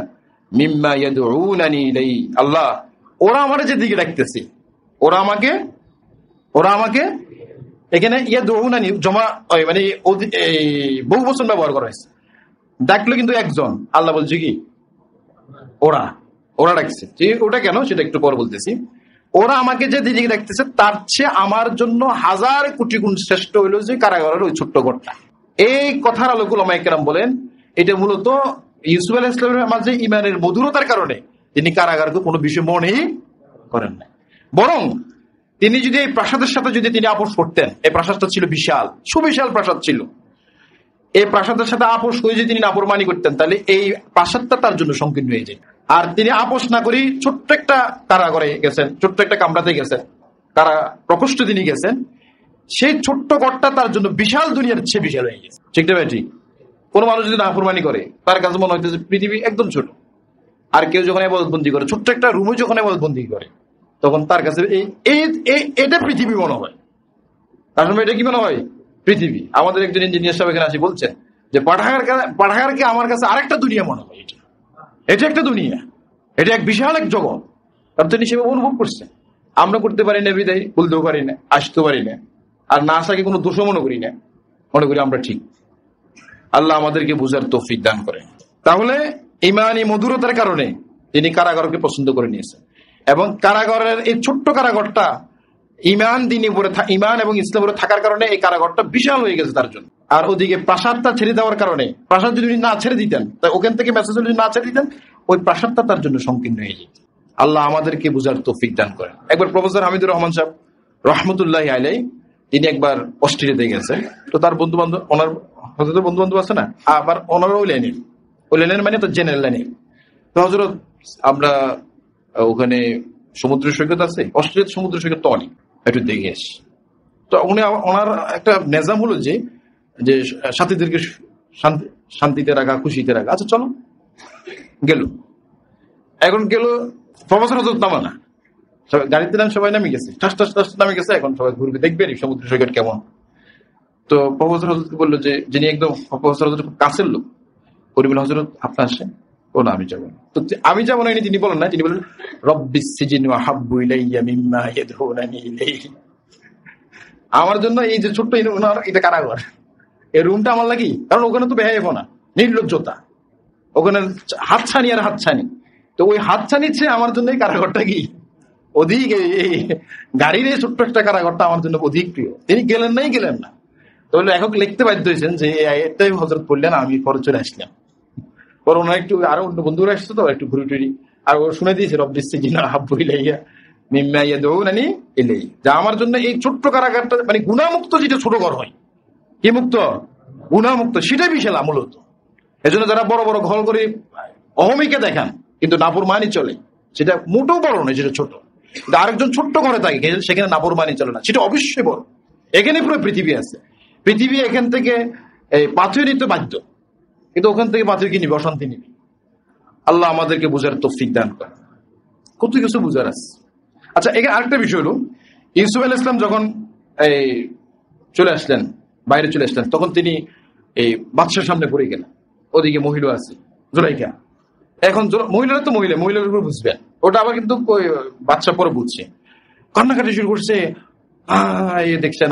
মিম্মা ইয়াদউনানি ইলাইহি। আল্লাহ, ওরা আমার যে দিকে ডাকতেছে, ওরা আমাকে এখানে ইয়াদউনানি জমা মানে বহু বচন ব্যবহার করা হয়েছে। ডাকলো কিন্তু একজন, আল্লাহ বলছে কি ওরা ডাকছে। ওটা কেন সেটা একটু পর বলতেছি। ওরা আমাকে যে দিকে ডাকতেছে তার চেয়ে আমার জন্য 1000 কোটি গুণ শ্রেষ্ঠ হইল যে কারাগারের ওই ছোট্ট ঘরটা। এই কথার আলোকে উলামায়ে কেরাম বলেন, এটা মূলত ইউসুফ আলাইহিস সালামের মাঝে ইমানের মধুরতার কারণে তিনি কারাগারকে কোনো বিষয় মনেই করেন না। বরং তিনি যদি এই প্রাসাদের সাথে যদি তিনি আপোষ করতেন, এই প্রাসাদটা ছিল বিশাল, সুবিশাল প্রাসাদ ছিল, এই প্রাসাদের সাথে আপোষ করে যদি তিনি নাফরমানি করতেন তাহলে এই প্রাসাদটা তার জন্য সংকীর্ণ হয়ে যায়। আর তিনি আপোষ না করি ছোট্ট একটা কারাগারে গেছেন, ছোট্ট একটা কামরাতে গেছেন, কারা প্রকোষ্ঠে তিনি গেছেন, সেই ছোট্ট ঘরটা তার জন্য বিশাল দুনিয়ার চেয়ে বিশাল হয়ে গেছে। ঠিক না ভাই? ঠিক। কোনো মানুষ যদি নাফরমানি করে তার কাছে মনে হইতেছে পৃথিবী একদম ছোট। আর কেউ যখন ইবাদতবন্দি করে, ছোট্ট একটা রুমে যখন ইবাদতবন্দি করে, তখন তার কাছে এটা পৃথিবী মনে হয়। তার সময় এটা কি মনে হয়? পৃথিবী। আমাদের একজন ইঞ্জিনিয়ার সাহেব এখানে আসি বলছেন যে পাঠাগারকে আমার কাছে আরেকটা দুনিয়া মনে হয়। এটা একটা দুনিয়া, এটা এক বিশাল এক জগৎ। তার তিনি সেভাবে অনুভব করছেন। আমরা করতে পারি না, বিদায় বলতেও পারি না, আসতেও পারি না, আর না আসাকে কোনো দোষও মনে করি না, মনে করি আমরা ঠিক। আল্লাহ আমাদেরকে বুঝার তৌফিক দান করেন। তাহলে ইমানি মধুরতার কারণে তিনি কারাগারকে পছন্দ করে নিয়েছেন, এবং কারাগারের এই ছোট্ট কারাগারটা ইমান এবং ইসলামের উপরে থাকার কারণে এই কারাগারটা বিশাল হয়ে গেছে তার জন্য। আর ওদিকে প্রাসাদটা ছেড়ে দেওয়ার কারণে, প্রাসাদ যদি না ছেড়ে দিতেন, ওখান থেকে মেসেজ যদি না ছেড়ে দিতেন, ওই প্রাসাদটা তার জন্য সংকীর্ণ হয়ে যেত। আল্লাহ আমাদেরকে বুঝার তৌফিক দান করেন। একবার প্রফেসর হামিদুর রহমান সাহেব রহমতুল্লাহি আলাইহি, তিনি একবার অস্ট্রেলিয়াতে গেছেন। তো তার বন্ধু বান্ধব, ওনার হয়তো বন্ধু বান্ধব আছে না, আবার ওনারা ওই লাইনের মানে তো জেনারেল লাইনের। তো হযরত আমরা ওখানে সমুদ্র সৈকত আছে, অস্ট্রেলিয়ার সমুদ্র সৈকত তো অনেক, একটু দেখে আসি। তো ওনার একটা নেজাম হলো যে সাথীদেরকে শান্তিতে রাখা, খুশিতে রাখা। আচ্ছা চলো, গেল। এখন গেল প্রফেসর হযরত নামা না, গাড়িতে সবাই নামে গেছে, ঠাস ঠাস ঠাস নামে গেছে। এখন সবাই ঘুরবে, দেখবেন সমুদ্র সৈকত কেমন। তো প্রফেসর হযরতকে বললো যে, যিনি একদম প্রফেসর হযরত খুব কাছের লোক, উনি বললেন হযরত আপনি আসেন। ও না, আমি যাবো না। তো আমি যাবো না তিনি বলেন না, তিনি বলেন রব্বিস সিজনি আহাব্বু ইলাইয়া মিম্মা ইয়াদউনানি ইলাইহি। আমার জন্য এই যে ছোট্ট এটা কারাগার, এই রুমটা আমার লাগি, কারণ ওখানে তো বেহাইব না, নির্লজ্জতা, ওখানে হাতছানি আর হাতছানি। তো ওই হাতছানি চেয়ে আমার জন্য এই কারাগারটা কি অধিক, এই গাড়ির এই ছোট্ট একটা কারাগারটা আমার জন্য অধিক প্রিয়। তিনি গেলেন না। তাহলে এখন লিখতে বাধ্য হয়েছেন যে এটাই হযরত পড়লেন, আমি পরে চলে আসলাম। পরে ওনার একটু আরো অন্য বন্ধুরা আসছে, তো একটু ঘুরি টুরি, আর ও শুনে দিয়েছে রব্বিস সিজনি আহাব্বু ইলাইয়া মিম্মা ইয়াদউনানি ইলাইহি, যা আমার জন্য এই ছোট্ট কারাগারটা, মানে গুনাহমুক্ত যেটা ছোট ঘর হয়, কি মুক্ত? গুনাহমুক্ত, সেটাই বিশাল মূলত। এজন্য যারা বড় বড় ঘর করে অহমিকে দেখান কিন্তু নাফরমানি চলে, সেটা মোটেও বড় নয়, যেটা ছোট। আরেকজন ছোট্ট ঘরে থাকে, সেখানে নাফরমানি চলে না, সেটা অবশ্যই বড়। এখানে পুরো পৃথিবী আছে, পৃথিবী এখান থেকে পাথর নিতে বাধ্য, কিন্তু ওখান থেকে পাথর কি নিবে? অশান্তি নিবে। আল্লাহ আমাদেরকে বুঝার তৌফিক দান করে, কত কিছু বুঝার আছে। আচ্ছা, এখানে আরেকটা বিষয় হলো, ইউসুফ আলাইহিস সালাম যখন চলে আসলেন, বাইরে চলে আসলেন, তখন তিনি এই বাদশার সামনে পড়ে গেলেন। ওদিকে মহিলা আছে, জুলাইখা। এখন মহিলারা তো মহিলার উপর বুঝবেন, ওটা আবার কিন্তু বাদশা পরে বুঝছে, কান্নাকাটি শুরু করছে। দেখছেন,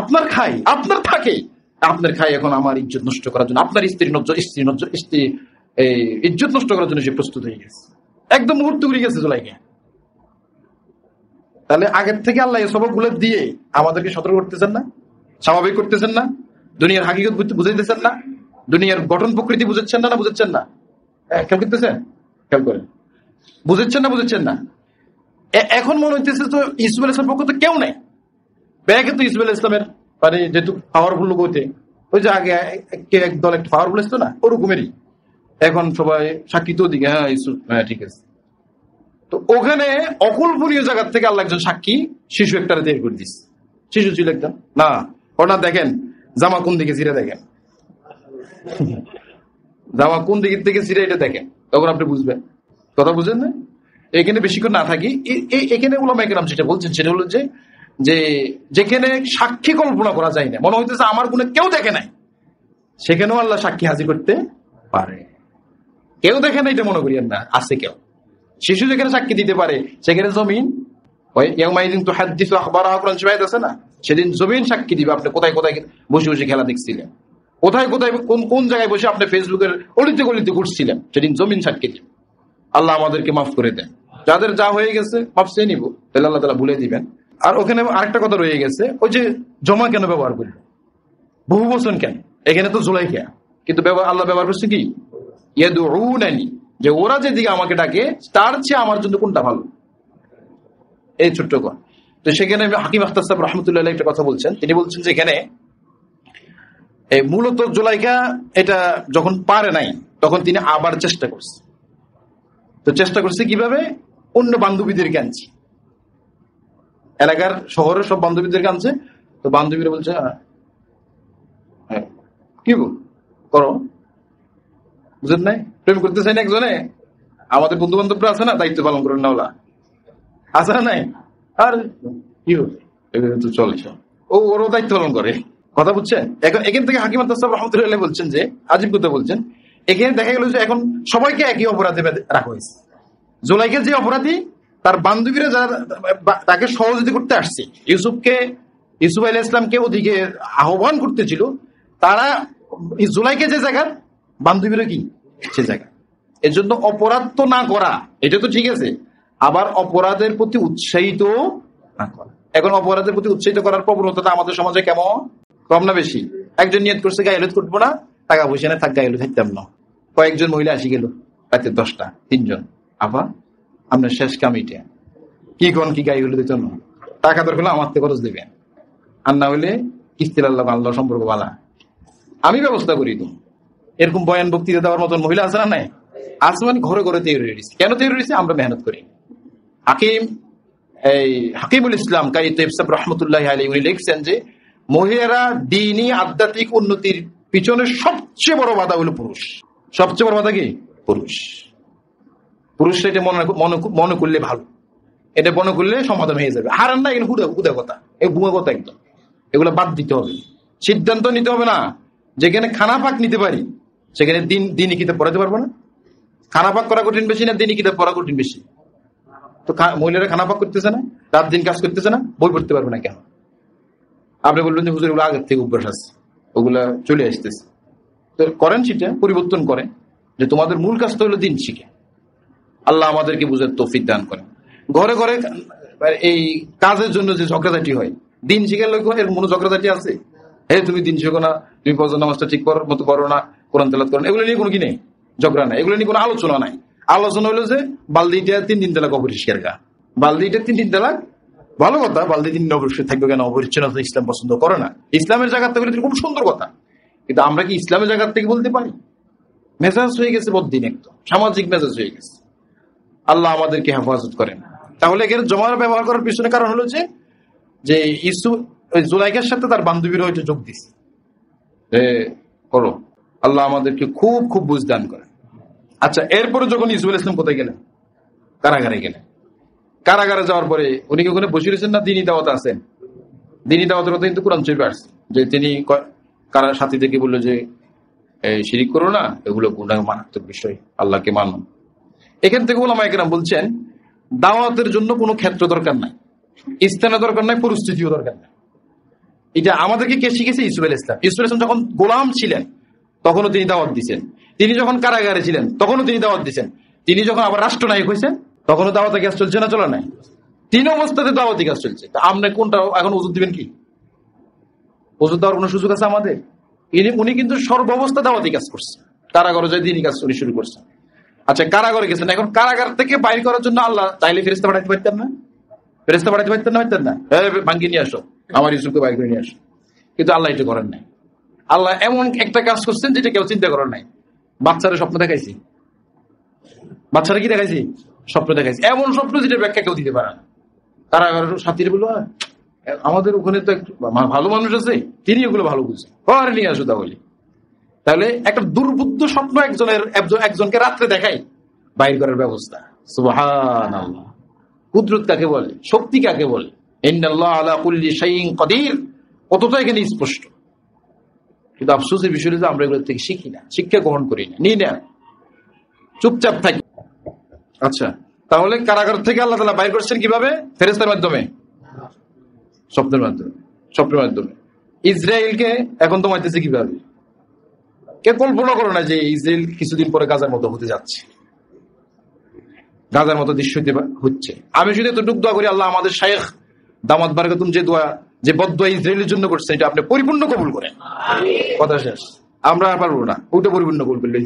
আপনার খাই, আপনার থাকে, আপনার খাই এখন আমার ইজ্জত নষ্ট করার জন্য, আপনার স্ত্রী ইজ্জত নষ্ট করার জন্য সে প্রস্তুত হয়ে গেছে। একদম মুহূর্ত ঘুরে গেছে জুলাইখা। তাহলে আগের থেকে আল্লাহ এই সবক গুলো দিয়ে আমাদেরকে সতর্ক করতেছেন না, স্বাভাবিক করতেছেন না, দুনিয়ার হাকিকত বুঝাইতেছেন না, দুনিয়ার গঠন প্রকৃতি বুঝাচ্ছেন না, বুঝাচ্ছেন না? খেয়াল করতেছেন? খেয়াল করেন, বুঝাচ্ছেন না, বুঝাচ্ছেন না? এখন মনে হইতেছে তো ইউসুফ আলাইহিস সালামের পক্ষ তো কেউ নেই। ব্যাগে তো ইউসুফ আলাইহিস সালামের মানে যেহেতু পাওয়ারফুল লোক হইতে, ওই যে আগে একদল একটা পাওয়ারফুল আসতো না, ওরকমেরই এখন সবাই সাক্ষী তো দিকে, হ্যাঁ ইউসুফ, হ্যাঁ ঠিক আছে। তো ওখানে অকল্পনীয় জায়গার থেকে আল্লাহ একজন সাক্ষী শিশু একটা তৈরি করে দিস। শিশু ছিল একদম না, ওটা দেখেন জামা কোন দিকে ছিঁড়ে, দেখেন জামা কোন দিক থেকে ছিঁড়ে, এটা দেখেন, তখন আপনি বুঝবেন। কথা বুঝেন না? এখানে বেশিক্ষণ না থাকি, এখানে উলামায়ে কেরাম সেটা বলছেন, সেটা হলো যে যেখানে সাক্ষী কল্পনা করা যায় না, মনে হইতেছে আমার গুণে কেউ দেখে নাই, সেখানেও আল্লাহ সাক্ষী হাজির করতে পারে। কেউ দেখে না এটা মনে করিয়েন না, আছে কেউ। শিশু যেখানে সাক্ষী দিতে পারে, সেখানে জমিন আছে না, সেদিন জমিন সাক্ষী দিবে আপনি কোথায় কোথায় বসে বসে খেলা দেখছিলেন, কোথায় কোথায় কোন জায়গায় বসে আপনি ফেসবুকের অলিতে গলিতে ঘুরছিলেন, সেদিন জমিন সাক্ষী দিবে। আল্লাহ আমাদেরকে মাফ করে দেন, যাদের যা হয়ে গেছে মাফ চেয়ে নিব, তাহলে আল্লাহ তাআলা ভুলে দিবেন। আর ওখানে আরেকটা কথা রয়ে গেছে, ওই যে জমা কেন ব্যবহার করল, বহু বচন কেন? এখানে তো জুলাইখা, কিন্তু আল্লাহ ব্যবহার করছে কি ইয়াদউনানি, যে ওরা যেদিকে আমাকে ডাকে তার চেয়ে আমার জন্য কোনটা ভালো, এই ছোট্ট কথা। তো সেখানে হাকিম আখতার সাহেব রহমতুল্লাহ একটা কথা বলছেন, তিনি বলছেন যে এখানে মূলত জুলাইখা এটা যখন পারে নাই, তখন তিনি আবার চেষ্টা করছে। তো চেষ্টা করছে কিভাবে? অন্য বান্ধবীদেরকে আনছে, এলাকার শহরের সব বান্ধবীদেরকে আনছে। তো বান্ধবীরা বলছে কি করো, বুঝেন নাই, প্রেম করতে চাই না একজনে, আমাদের বন্ধু বান্ধবরা আছে না, দায়িত্ব পালন করেন না, ওলা আছে না নাই, আর কি হবে তো চলে, ওরও দায়িত্ব পালন করে। কথা বুঝছেন? এখন এখান থেকে হাকিম আখতার সাহেব রহমতুল্লাহ বলছেন যে আজীব কথা বলছেন, এখানে দেখা গেল যে এখন সবাইকে একই অপরাধে রাখা হয়েছে। জুলাইখার যে অপরাধী, তার বান্ধবীরা যারা তাকে সহযোগিতা করতে আসছে, ইউসুফ আলাইহিস সালামকে ওদিকে আহ্বান করতেছিল, তারা জুলাইখা যে জায়গার, বান্ধবীরা কি সে জায়গা। এর জন্য অপরাধ তো না করা, এটা তো ঠিক আছে, আবার অপরাধের প্রতি উৎসাহিত না করা। এখন অপরাধের প্রতি উৎসাহিত করার প্রবণতা আমাদের সমাজে কেমন, কম না বেশি? একজন নিয়ত করছে গায়ে করবো না, টাকা পয়সা না, থাক গায়ে থাকতাম না, কয়েকজন মহিলা আসি গেল রাতে 10টা, 3জন, আবার আপনার শেষ কামিটা কি কোন কি গায়ে হলে দিত না, টাকা দরকার হলে আমার থেকে খরচ দেবেন, আর না হলে কিস্তির আল্লাহ সম্পর্ক বালা, আমি ব্যবস্থা করি। তো এরকম বয়ান বক্তৃতা দেওয়ার মতন মহিলা আছে না নাই? আসমান ঘরে ঘরে তৈরি হয়েছে। কেন তৈরি হয়েছে? আমরা মেহনত করি। হাকিমুল ইসলাম রহমতুল্লাহ আলাইহি উনি লিখছেন যে মহিলারা দ্বীনি আধ্যাত্মিক উন্নতির পিছনে সবচেয়ে বড় বাধা হলো পুরুষ। সবচেয়ে বড় বাধা কি? পুরুষরা এটা মনে করলে ভালো, এটা মনে করলে সমাধান হয়ে যাবে। হারান না, এগুলো হুদা কথা, এই বুয়া কথা একদম, এগুলো বাদ দিতে হবে। সিদ্ধান্ত নিতে হবে না, যেখানে খানা পাক নিতে পারি সেখানে দিনই কিতাব পড়াতে পারবো না। খানা পাক করা কঠিন বেশি না দিনই কিতাব পড়া কঠিন বেশি? তো মহিলারা খানা পাক করতেছে না, রাত দিন কাজ করতেছে না, বই পড়তে পারবে না কেন? আপনি বললেন যে হুজুর এগুলো আগের থেকে অভ্যাস আছে, ওগুলা চলে আসতেছে। তো করেন, সেটা পরিবর্তন করেন, যে তোমাদের মূল কাজটা হলো দিন শিখে। আল্লাহ আমাদেরকে বুঝার তৌফিক দান করেন। ঘরে ঘরে এই কাজের জন্য যে ঝগড়াঝাটি হয়, দিন শিখে লোক এর মনে ঝগড়াঝাটি আছে, তুমি দিন শিখো না, তুমি ফজর নামাজটা ঠিক করার মতো করো না, কোরআন তেলাওয়াত করো না, এগুলো নিয়ে কোনো কি নেই, ঝগড়া নাই, এগুলো নিয়ে কোনো আলোচনা নাই। আলোচনা হলো যে বালদিটা 3 দিন তালাক অপরিষ্কার গা, বালদিটা 3 দিন তালাক, ভালো কথা, বালদি 3 দিন অপরিষ্কার থাকবে কেন? অপরিচ্ছন্নতা ইসলাম পছন্দ করে না। ইসলামের জায়গা থেকে খুব সুন্দর কথা, কিন্তু আমরা কি ইসলামের জায়গা থেকে বলতে পারি? মেজাজ হয়ে গেছে বদ্দিন, একদম সামাজিক মেজাজ হয়ে গেছে। আল্লাহ আমাদেরকে হেফাজত করেন। তাহলে এখানে জমার ব্যবহার করার পিছনে কারণ হলো যে ইউসুফ জুলাইখার সাথে তার বান্ধবীরা হয়তো যোগ দিছে করো। আল্লাহ আমাদেরকে খুব খুব বুঝদান করে। আচ্ছা, এরপরে যখন ইউসুফ আলাইহিস সালাম কোথায় গেলেন? কারাগারে গেলেন। কারাগারে যাওয়ার পরে উনি কি ওখানে বসে রয়েছেন না দিনী দাওয়াতে আছেন? দিনী দাওয়াতের কথা কিন্তু কোরআন শরীফে আসছে যে তিনি কারা সাথী থেকে বললো যে শিরিক করো না, এগুলো গুনাহ মারাত্মক বিষয়, আল্লাহকে মানো। এখান থেকে ওলামায়ে কেরাম বলছেন দাওয়াতের জন্য কোনো ক্ষেত্র দরকার নাই, স্থানের দরকার নাই, পরিস্থিতিও দরকার নাই। এটা আমাদেরকে কে শিখেছে? ইউসুফ আলাইহিস সালাম। ইউসুফ আলাইহিস সালাম যখন গোলাম ছিলেন তখনও তিনি দাওয়াত দিচ্ছেন, তিনি যখন কারাগারে ছিলেন তখনও তিনি দাওয়াত দিচ্ছেন, তিনি যখন আবার রাষ্ট্রনায়ক হয়েছেন তখনও দাওয়াতে কাজ চলছে না, চলে নাই? তিন অবস্থাতে দাওয়াতি কাজ চলছে। তা আপনি কোনটা এখন ওজুর দিবেন? কি ওজুর দেওয়ার কোনো সুযোগ আছে আমাদের? উনি কিন্তু সর্বাবস্থা দাওয়াতি কাজ করছে, কারাগারে যাই দিনই কাজ উনি শুরু করছেন। আচ্ছা, কারাগারে গেছেন, এখন কারাগার থেকে বাইর করার জন্য আল্লাহ চাইলে ফেরেশতা পাঠাইতে পারতেন না? ফেরেশতা পাঠাইতে পারতেন না? ভাঙ্গি নিয়ে আসো, আমার ইউসুফকে বাইর করে নিয়ে আসো। কিন্তু আল্লাহ এটা করেন নাই। আল্লাহ এমন একটা কাজ করছেন যেটা কেউ চিন্তা করেন নাই। বাচ্চারা স্বপ্ন দেখাইছি, বাচ্চারা কি দেখাইছি? স্বপ্ন দেখাইছি, এমন স্বপ্ন যেটা ব্যাখ্যা কেউ দিতে পারে না। কারাগারের সাথীরা বললো আমাদের ওখানে তো ভালো মানুষ আছে, তিনি ওগুলো ভালো বুঝে, ঘরে নিয়ে আসো। তাহলে একটা দুর্বুদ্ধ স্বপ্ন একজনকে রাত্রে দেখাই বাইর করার ব্যবস্থা। সুবহানাল্লাহ। কুদরত কাকে বলে? শক্তি কাকে বলে? ইন্নাল্লাহা আলা কুল্লি শাইইন কাদির, কতটা এখানে স্পষ্ট। কিন্তু আফসোসের বিষয় যে আমরা এগুলো থেকে শিখি না, শিক্ষা গ্রহণ করি না, নিই না, চুপচাপ থাকি। আচ্ছা, তাহলে কারাগার থেকে আল্লাহ তাআলা বাইর করছেন কিভাবে? ফেরেশতার মাধ্যমে, স্বপ্নের মাধ্যমে। ইসরায়েলকে এখন দমাইতেছে কিভাবে? কে কল্পনা করো না যে ইসরায়েল কিছুদিন পরে গাজার মতো হতে যাচ্ছে, গাজার মতো দৃশ্য হচ্ছে। আমি শুধু এতটুকু দোয়া করি, আল্লাহ আমাদের শাইখ দামাত বারকাতুম যে দোয়া, যে বদদোয়া ইসরায়েলের জন্য করছে, এটা আপনি পরিপূর্ণ কবুল করেন। কথা শেষ। আমরা আর পারবো না, ওইটা পরিপূর্ণ কবুল করলে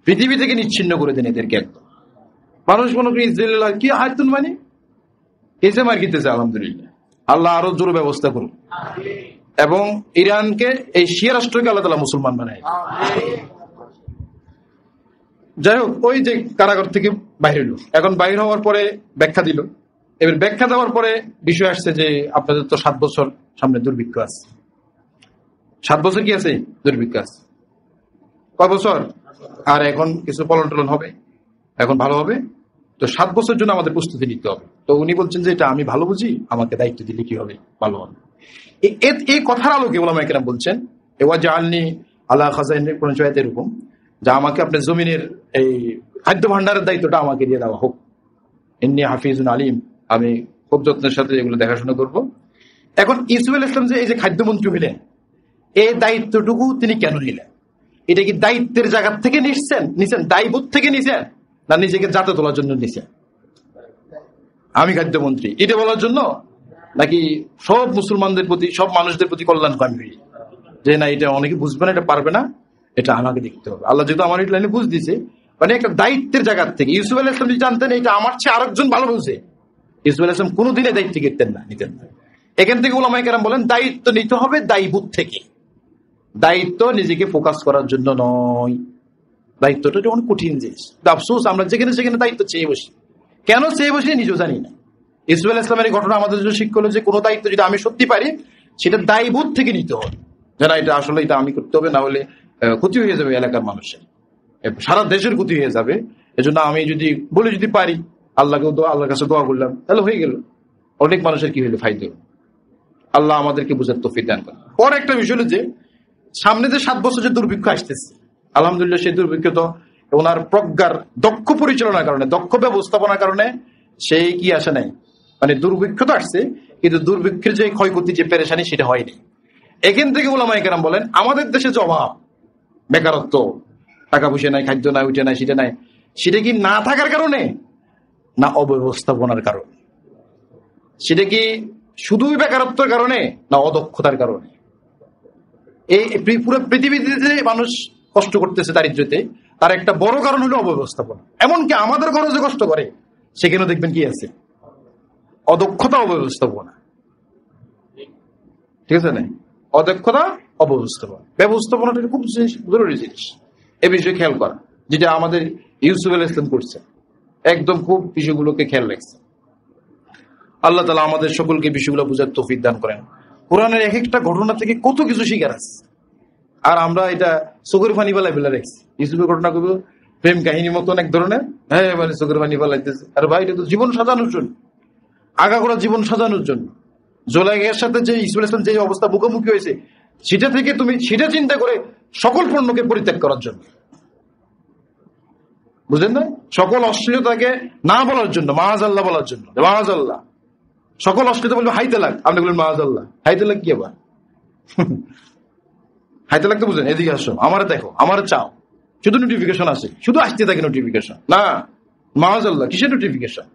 পৃথিবী থেকে নিচ্ছিন্ন করে দেন এদেরকে একদম। মানুষ মনে করি ইসরায়েল কি হায়তুন মানে কেসে মার খেতেছে। আলহামদুলিল্লাহ, আল্লাহ আরো জোর ব্যবস্থা করুন এবং ইরানকে, এই শিয়া রাষ্ট্রকে আল্লাহ তাআলা মুসলমান বানায়। যাই হোক, ওই যে কারাগার থেকে বাইরে হলো, এখন বাইরে হওয়ার পরে ব্যাখ্যা দিল। এবার ব্যাখ্যা দেওয়ার পরে বিষয় আসছে যে আপনাদের তো 7 বছর সামনে দুর্ভিক্ষ আছে। 7 বছর কি আছে? দুর্ভিক্ষ আছে। কয় বছর? আর এখন কিছু পলন টলন হবে, এখন ভালো হবে। তো 7 বছরের জন্য আমাদের প্রস্তুতি নিতে হবে। তো উনি বলছেন যে এটা আমি ভালো বুঝি, আমাকে দায়িত্ব দিলে কি হবে? ভালো হবে। এই কথার আলোকে ওলামায়ে কেরাম বলছেন ওয়াজআলনি আলা খাজাইনিল কোরআন শরীফ এরকম, যে আমাকে আপনি জমিনের এই খাদ্য ভান্ডারের দায়িত্বটা আমাকে দিয়ে দেওয়া হোক। ইন্নী হাফিজুন আলিম, আমি খুব যত্নের সাথে এগুলো দেখাশোনা করব। এখন ইউসুফ আলাইহিস সালাম যে এই যে খাদ্যমন্ত্রী হলেন, এই দায়িত্বটুকু তিনি কেন নিলেন? এটা কি দায়িত্বের জায়গা থেকে নিছেন, দায়বোধ থেকে নিছেন, না নিজেকে জাতে তোলার জন্য নিছেন? আমি খাদ্যমন্ত্রী এটা বলার জন্য, নাকি সব মুসলমানদের প্রতি, সব মানুষদের প্রতি কল্যাণকামী, যে না এটা অনেকে বুঝবে না, এটা পারবে না, এটা আমাকে দেখতে হবে। আল্লাহ যেহেতু আমার এই লাইনে বুঝ দিছে, মানে একটা দায়িত্বের জায়গা থেকে। ইউসুফ আলাইহিস সালাম জানতেন এটা আমার চেয়ে আরেকজন ভালো বুঝে, ইউসুফ আলাইহিস সালাম কোনোদিনে দায়িত্ব নিতেন না। এখান থেকে ওলামায়ে কেরাম বলেন দায়িত্ব নিতে হবে দায়বোধ থেকে, দায়িত্ব নিজেকে ফোকাস করার জন্য নয়। দায়িত্বটা অনেক কঠিন জিনিস। আফসোস আমরা যেখানে সেখানে দায়িত্ব চেয়ে বসি। কেন চেয়ে বসি নিজেও জানি না। ইউসুফ আলাইহিস সালামের এই ঘটনা আমাদের জন্য শিক্ষা হলো যে কোনো দায়িত্ব যদি আমি সত্যি পারি, সেটা দায়বোধ থেকে নিতে হবে, যে না এটা আসলে এটা আমি করতে হবে, না হলে ক্ষতি হয়ে যাবে এলাকার মানুষের, সারা দেশের ক্ষতি হয়ে যাবে। এজন্য আমি যদি পারি, আল্লাহর কাছে দোয়া করলাম, তাহলে হয়ে গেল। অনেক মানুষের কি হইলো? ফায়দা। আল্লাহ আমাদেরকে বুঝার তৌফিক দান করেন। পর একটা বিষয় হলো যে সামনে যে 7 বছর যে দুর্ভিক্ষ আসতেছে, আলহামদুলিল্লাহ সেই দুর্ভিক্ষ তো ওনার প্রজ্ঞার দক্ষ পরিচালনার কারণে, দক্ষ ব্যবস্থাপনার কারণে সেই কি আসে নাই, মানে দুর্ভিক্ষ তো আসছে, কিন্তু দুর্ভিক্ষের যে ক্ষয়ক্ষতি, যে পেরেশানি, সেটা হয়নি। এখান থেকে ওলামায়ে কেরাম বলেন আমাদের দেশে যে অভাব, বেকারত্ব, টাকা পয়সা নাই, খাদ্য নাই, উঠে নাই, সেটা নাই, সেটা কি না থাকার কারণে না অব্যবস্থাপনার কারণে? সেটা কি শুধুই বেকারত্বের কারণে না অদক্ষতার কারণে? এই পুরো পৃথিবীতে যে মানুষ কষ্ট করতেছে দারিদ্র্যতে, তার একটা বড় কারণ হলো অব্যবস্থাপনা। এমনকি আমাদের ঘরে যে কষ্ট করে, সেখানেও দেখবেন কি আছে? অদক্ষতা, অব্যবস্থাপনা। ঠিক আছে না? অদক্ষতা, অব্যবস্থাপনা। ব্যবস্থাপনাটা খুব জরুরি জিনিস। এ বিষয়ে খেয়াল করা, যেটা আমাদের ইউসুফ আলাইহিস সালাম করছে, একদম খুব বিষয়গুলোকে খেয়াল রাখছে। আল্লাহ তাআলা আমাদের সকলকে বিষয়গুলো বুঝার তৌফিক দান করেন। কোরআনের এক একটা ঘটনা থেকে কত কিছু শিখার আছে, আর আমরা এটা চোখের পানি বেলায় ফেলে রাখছি। ইউসুফের ঘটনাগুলো প্রেম কাহিনীর মতন এক ধরনের, হ্যাঁ মানে চোখের পানি বেলাইতেছে। আর ভাই এটা তো জীবন সাজানোর জন্য, আগাগোড়া জীবন সাজানোর জন্য। জোলাইয়ের সাথে যে ইসুফ আলাইহিস সালাম যে অবস্থা মুখোমুখি হয়েছে, সেটা থেকে তুমি সেটা চিন্তা করে সকল পণ্যকে পরিত্যাগ করার জন্য, বুঝলেন না? সকল অশ্লীলতাকে না বলার জন্য, মাআযাল্লাহ বলার জন্য, মাআযাল্লাহ। সকল অশ্লীলতা বলবে হাইতে লাগ, আপনি বলবেন মাআযাল্লাহ। হাইতে লাগ কি আবার? হাইতে লাগতে বুঝলেন? এদিকে আসো, আমার দেখো, আমার চাও, শুধু নোটিফিকেশন আসে, শুধু আসতে থাকে নোটিফিকেশন। না, মাআযাল্লাহ কিসের নোটিফিকেশন?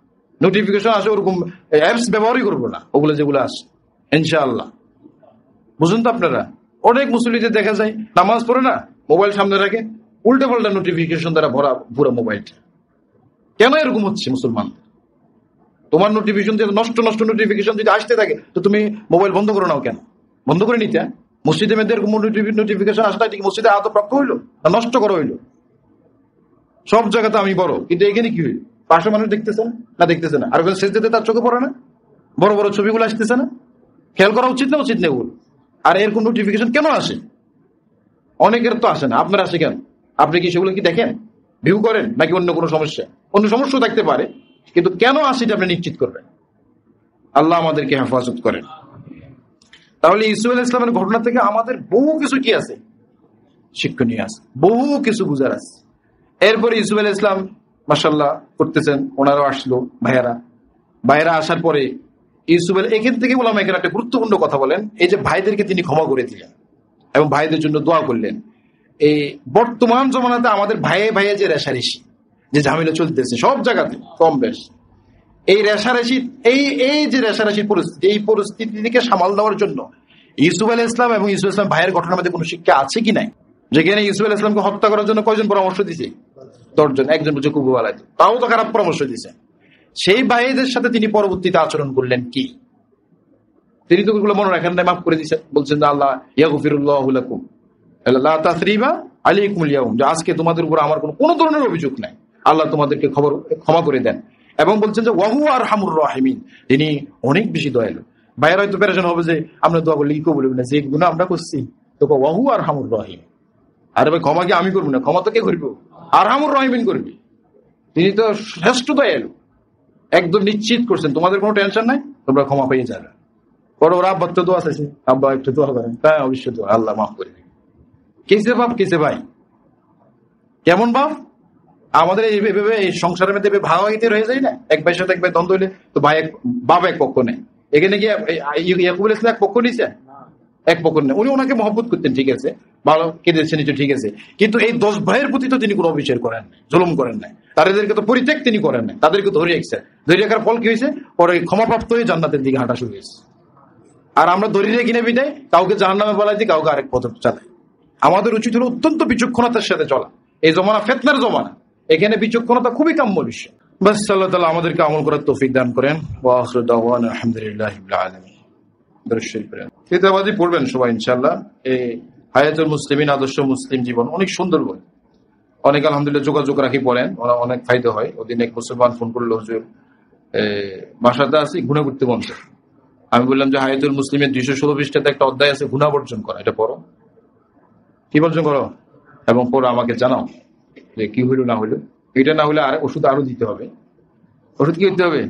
নোটিফিকেশন আসে ওরকম অ্যাপস ব্যবহারই করবো না, ওগুলো যেগুলো আসে ইনশাআল্লাহ। বুঝুন তো আপনারা, অনেক মুসল্লিদের দেখা যায় নামাজ পড়ে না, মোবাইল সামনে রাখে, উল্টা পাল্টা নোটিফিকেশন দ্বারা ভরা পুরো মোবাইলটা। কেন এরকম হচ্ছে মুসলমান? তোমার নোটিফিকেশন নষ্ট নষ্ট নোটিফিকেশন যদি আসতে থাকে, তো তুমি মোবাইল বন্ধ করো নাও কেন? বন্ধ করে নিতে। মসজিদে মেয়েদের এরকম নোটিফিকেশন আসলে ঠিক মসজিদে আদব প্রাপ্ত হইলো না নষ্ট করা হইলো? সব জায়গাতে আমি বড়, কিন্তু এখানে কি হইল? পাশে মানুষ দেখতেছে না দেখতেছে না, আর সেজদাতে তার চোখে পড়ে না, বড় বড় ছবিগুলো আসতেছে না? খেয়াল করা উচিত না উচিত নেই ওগুলো? আর এরকম নোটিফিকেশন কেন আসে? অনেকের তো আসে না, আপনার আসে কেন? আপনি কি সেগুলো কি দেখেন, ভিউ করেন, নাকি অন্য কোনো সমস্যা? অন্য সমস্যা থাকতে পারে, কিন্তু কেন আসে এটা আপনি নিশ্চিত করবেন। আল্লাহ আমাদেরকে হেফাজত করেন। তাহলে ইউসুফ আলাইহিস সালামের ঘটনা থেকে আমাদের বহু কিছু কি আছে, শিক্ষণীয় আছে, বহু কিছু বুঝার আছে। এরপরে ইউসুফ আলাইহিস সালাম মাশাআল্লাহ করতেছেন, ওনারাও আসলো ভাইয়েরা আসার পরে ইউসুফ এখান থেকে ওলামা কেরাম একটা গুরুত্বপূর্ণ কথা বলেন, এই যে ভাইদেরকে তিনি ক্ষমা করে দিলেন এবং ভাইদের জন্য দোয়া করলেন। এই বর্তমান জমানাতে আমাদের ভাইয়ে ভাইয়ে যে রেশারেশি, যে ঝামেলা চলতেছে সব জায়গাতে কম বেশ, এই রেশারেশি, এই যে রেশারেশির পরিস্থিতি, এই পরিস্থিতিকে সামাল দেওয়ার জন্য ইউসুফ আলাইহিস সালাম এবং ইউসুফ আলাইহিস সালাম ভাইয়ের ঘটনার মধ্যে কোনো শিক্ষা আছে কি নাই? যেখানে ইউসুফ আলাইহিস সালামকে হত্যা করার জন্য কয়জন পরামর্শ দিছে? 10 জন। একজন বুঝে কুবু আলাইহিস, তাও তো খারাপ পরামর্শ দিছে। সেই ভাইদের সাথে তিনি পরবর্তীতে আচরণ করলেন কি? তিনি তো ওগুলো মনে রাখেন নাই, মাফ করে দিচ্ছেন। বলছেন যে আল্লাহ ইয়াগফিরুল্লাহু লাকুম লা তাসরিবা আলাইকুমুল ইয়াউম, যে আজকে তোমাদের উপর আমার কোনো ধরনের অভিযোগ নাই, আল্লাহ তোমাদেরকে ক্ষমা করে দেন। এবং বলছেন যে ওয়াহু আরহামুর রাহিমিন, তিনি অনেক বেশি দয়ালু। ভাইয়ের হয়তো প্যারেশান হবে যে আমরা দোয়া করলে কি বলবেন না, যে গুনাহ আমরা করছি, তো ওয়াহু আরহামুর রাহিম। আরে ভাই, ক্ষমা কি আমি করবো না? ক্ষমা তো কে করবো? আরহামুর রাহিমিন করবি। তিনি তো শ্রেষ্ঠ দয়ালু, একদম নিশ্চিত করছেন তোমাদের কোনো টেনশন নাই, তোমরা ক্ষমা পেয়ে যাবে। পরে ওরা আব্বা তো দোয়া চাইছে, আব্বা একটু দোয়া করেন, হ্যাঁ অবশ্যই দোয়া, আল্লাহ মাফ করে দিন। কিসে বাপ, কিসে ভাই, কেমন বাপ? আমাদের এইভাবে এই সংসারের মধ্যে ভাগাভাগিতে রয়ে যায় না, এক ভাইয়ের সাথে এক ভাই দ্বন্দ্ব হইলে তো ভাই বাপ এক পক্ষ নেই। এখানে কি ইয়াকুব আলাইহিস সালাম এক পক্ষ নিছে? এক পক্ষ নেই। উনি ওনাকে মহব্বত করতেন, ঠিক আছে, ভালো কেঁদেছেন, ঠিক আছে, কিন্তু এই 10 ভাইয়ের প্রতি তো তিনি কোনো অবিচার করেন নাই, জুলুম করেন নাই, তাদেরকে তো পরিত্যাগ তিনি করেন নাই, তাদেরকে ধরে রেখেছেন। ধরে রাখার ফল কি হয়েছে? পরে ক্ষমাপ্রাপ্ত হয়ে জান্নাতের দিকে হাঁটা শুরু হয়েছে। আর আমরা ধরে রেখে কিনে বিদায় কাউকে জাহান্নামে বলাই দিই, কাউকে আরেক পথ চালাই। আমাদের উচিত হলো অত্যন্ত বিচক্ষণতার সাথে চলা। এই জমানা ফিতনার জমানা, এখানে বিচক্ষণতা খুবই কাম্য বিষয়। বাস আল্লাহ তাআলা আমাদেরকে আমল করার তৌফিক দান করেন। ওয়া আখিরু দাওয়ানা আলহামদুলিল্লাহি রাব্বিল আলামিন। পড়বেন সবাই ইনশাআল্লাহ। এই হায়াতুল মুসলিমিন, আদর্শ মুসলিম জীবন, অনেক সুন্দর বই। অনেক আলহামদুলিল্লাহ যোগাযোগ রাখি পড়েন, ওরা অনেক ফায়দা হয়। ওদিন এক মুসলমান ফোন করলো, হুজুর বাসাতে আছি, গুনাহ করতে মন চায়। আমি বললাম যে হায়াতুল মুসলিমের 216 পৃষ্ঠাতে একটা অধ্যায় আছে গুনাহ বর্জন করা, এটা পড়ো। কি বর্জন করো? এবং পরে আমাকে জানাও যে কি হইলো না হইলো। এটা না হলে আর ওষুধ আরো দিতে হবে। ওষুধ কি দিতে হবে?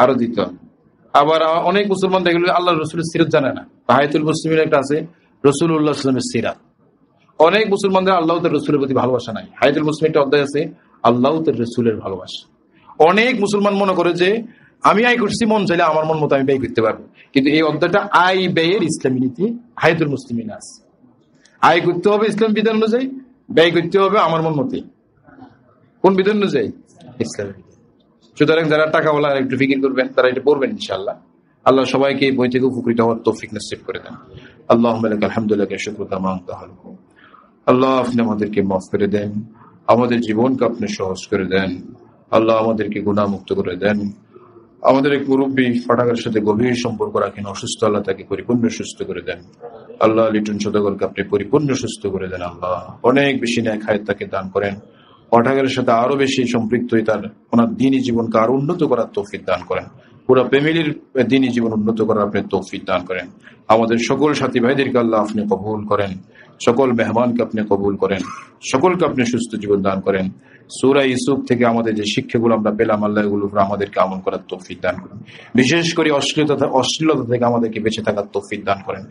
আরো দিতে হবে। আবার অনেক মুসলমান দেখলো আল্লাহ রসুলের সিরাত জানে না। হায়াতুল মুসলিমের একটা আছে রাসূলুল্লাহ সাল্লাল্লাহু আলাইহি ওয়াসাল্লামের সিরাত। অনেক মুসলমানদের আল্লাহ তার রসুলের প্রতি ভালোবাসা নাই। হায়াতুল মুসলিমের একটা অধ্যায় আছে আল্লাহ তার রসুলের ভালোবাসা। অনেক মুসলমান মনে করে যে আমি আয় করছি, মন চাইলে আমার মন মতো আমি ব্যয় করতে পারবো, কিন্তু এই অধ্যায়টা আয় ব্যয়ের ইসলামী নীতি হায়াতুল মুসলিমিন আছে। আয় করতে হবে ইসলাম বিধান অনুযায়ী, ব্যয় করতে হবে আমার মন মতে। কোন বিধান অনুযায়ী? ইসলাম। সুতরাং যারা টাকাওয়ালা একটু ফিকির করবেন, তারা এটা পড়বেন ইনশাআল্লাহ। আল্লাহ সবাইকে বই থেকে উপকৃত হওয়ার তৌফিক নসিব করে দেন। আল্লাহুম্মা লাকাল হামদু লাকা শুকরু কামা আনতা আহলুহু। আল্লাহ আপনি আমাদেরকে মাফ করে দেন, আমাদের জীবনকে আপনি সহজ করে দেন। আল্লাহ আমাদেরকে গুনাহ মুক্ত করে দেন। আমাদের এক মুরব্বী ফাটাকার সাথে গভীর সম্পর্ক রাখেন, অসুস্থ, আল্লাহ তাকে পরিপূর্ণ সুস্থ করে দেন। আল্লাহ লিটন সদাগরকে আপনি পরিপূর্ণ সুস্থ করে দেন। আল্লাহ অনেক বেশি ন্যায় খায়ের তাকে দান করেন। পাঠাগারের সাথে আরো বেশি সম্পৃক্ত হয়ে তার ওনার দ্বীনি জীবনকে আরো উন্নত করার তৌফিক দান করেন। পুরো ফ্যামিলির দিনই জীবন উন্নত করার আপনি তৌফিক দান করেন। আমাদের সকল সাথী ভাইদেরকে আল্লাহ আপনি কবুল করেন, সকল মেহমানকে আপনি কবুল করেন, সকলকে আপনি সুস্থ জীবন দান করেন। সূরা ইউসুফ থেকে আমাদের যে শিক্ষাগুলো আমরা পেলাম, আল্লাহ এগুলো আমাদেরকে আমল করার তৌফিক দান করেন। বিশেষ করে অশ্লীলতা থেকে আমাদেরকে বেঁচে থাকার তৌফিক দান করেন,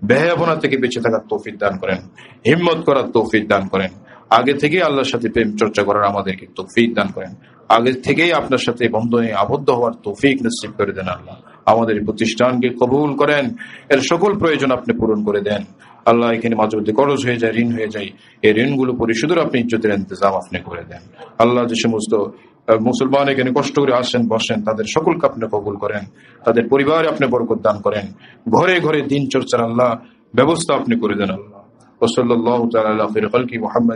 বেহায়াপনা থেকে বেঁচে থাকার তৌফিক দান করেন, হিম্মত করার তৌফিক দান করেন। আগে থেকেই আল্লাহর সাথে প্রেম চর্চা করার আমাদেরকে তৌফিক দান করেন। আগে থেকেই আপনার সাথে বন্ধনে আবদ্ধ হওয়ার তৌফিক নসিব করে দেন। আল্লাহ আমাদের প্রতিষ্ঠানকে কবুল করেন, এর সকল প্রয়োজন আপনি পূরণ করে দেন। আল্লাহ এখানে মাঝে মধ্যে খরচ হয়ে যায়, ঋণ হয়ে যায়, এই ঋণগুলো পরিশোধের আপনি ইজ্জতের ইন্তজাম আপনি করে দেন। আল্লাহ যে সমস্ত মুসলমান এখানে কষ্ট করে আসেন বসেন, তাদের সকলকে আপনি কবুল করেন, তাদের পরিবারে আপনি বরকত দান করেন, ঘরে ঘরে দিন চর্চার আল্লাহ ব্যবস্থা আপনি করে দেন। আল্লাহ ওয়া সাল্লাল্লাহু তাআলা আলা খায়রি খালকি মুহাম্মদ।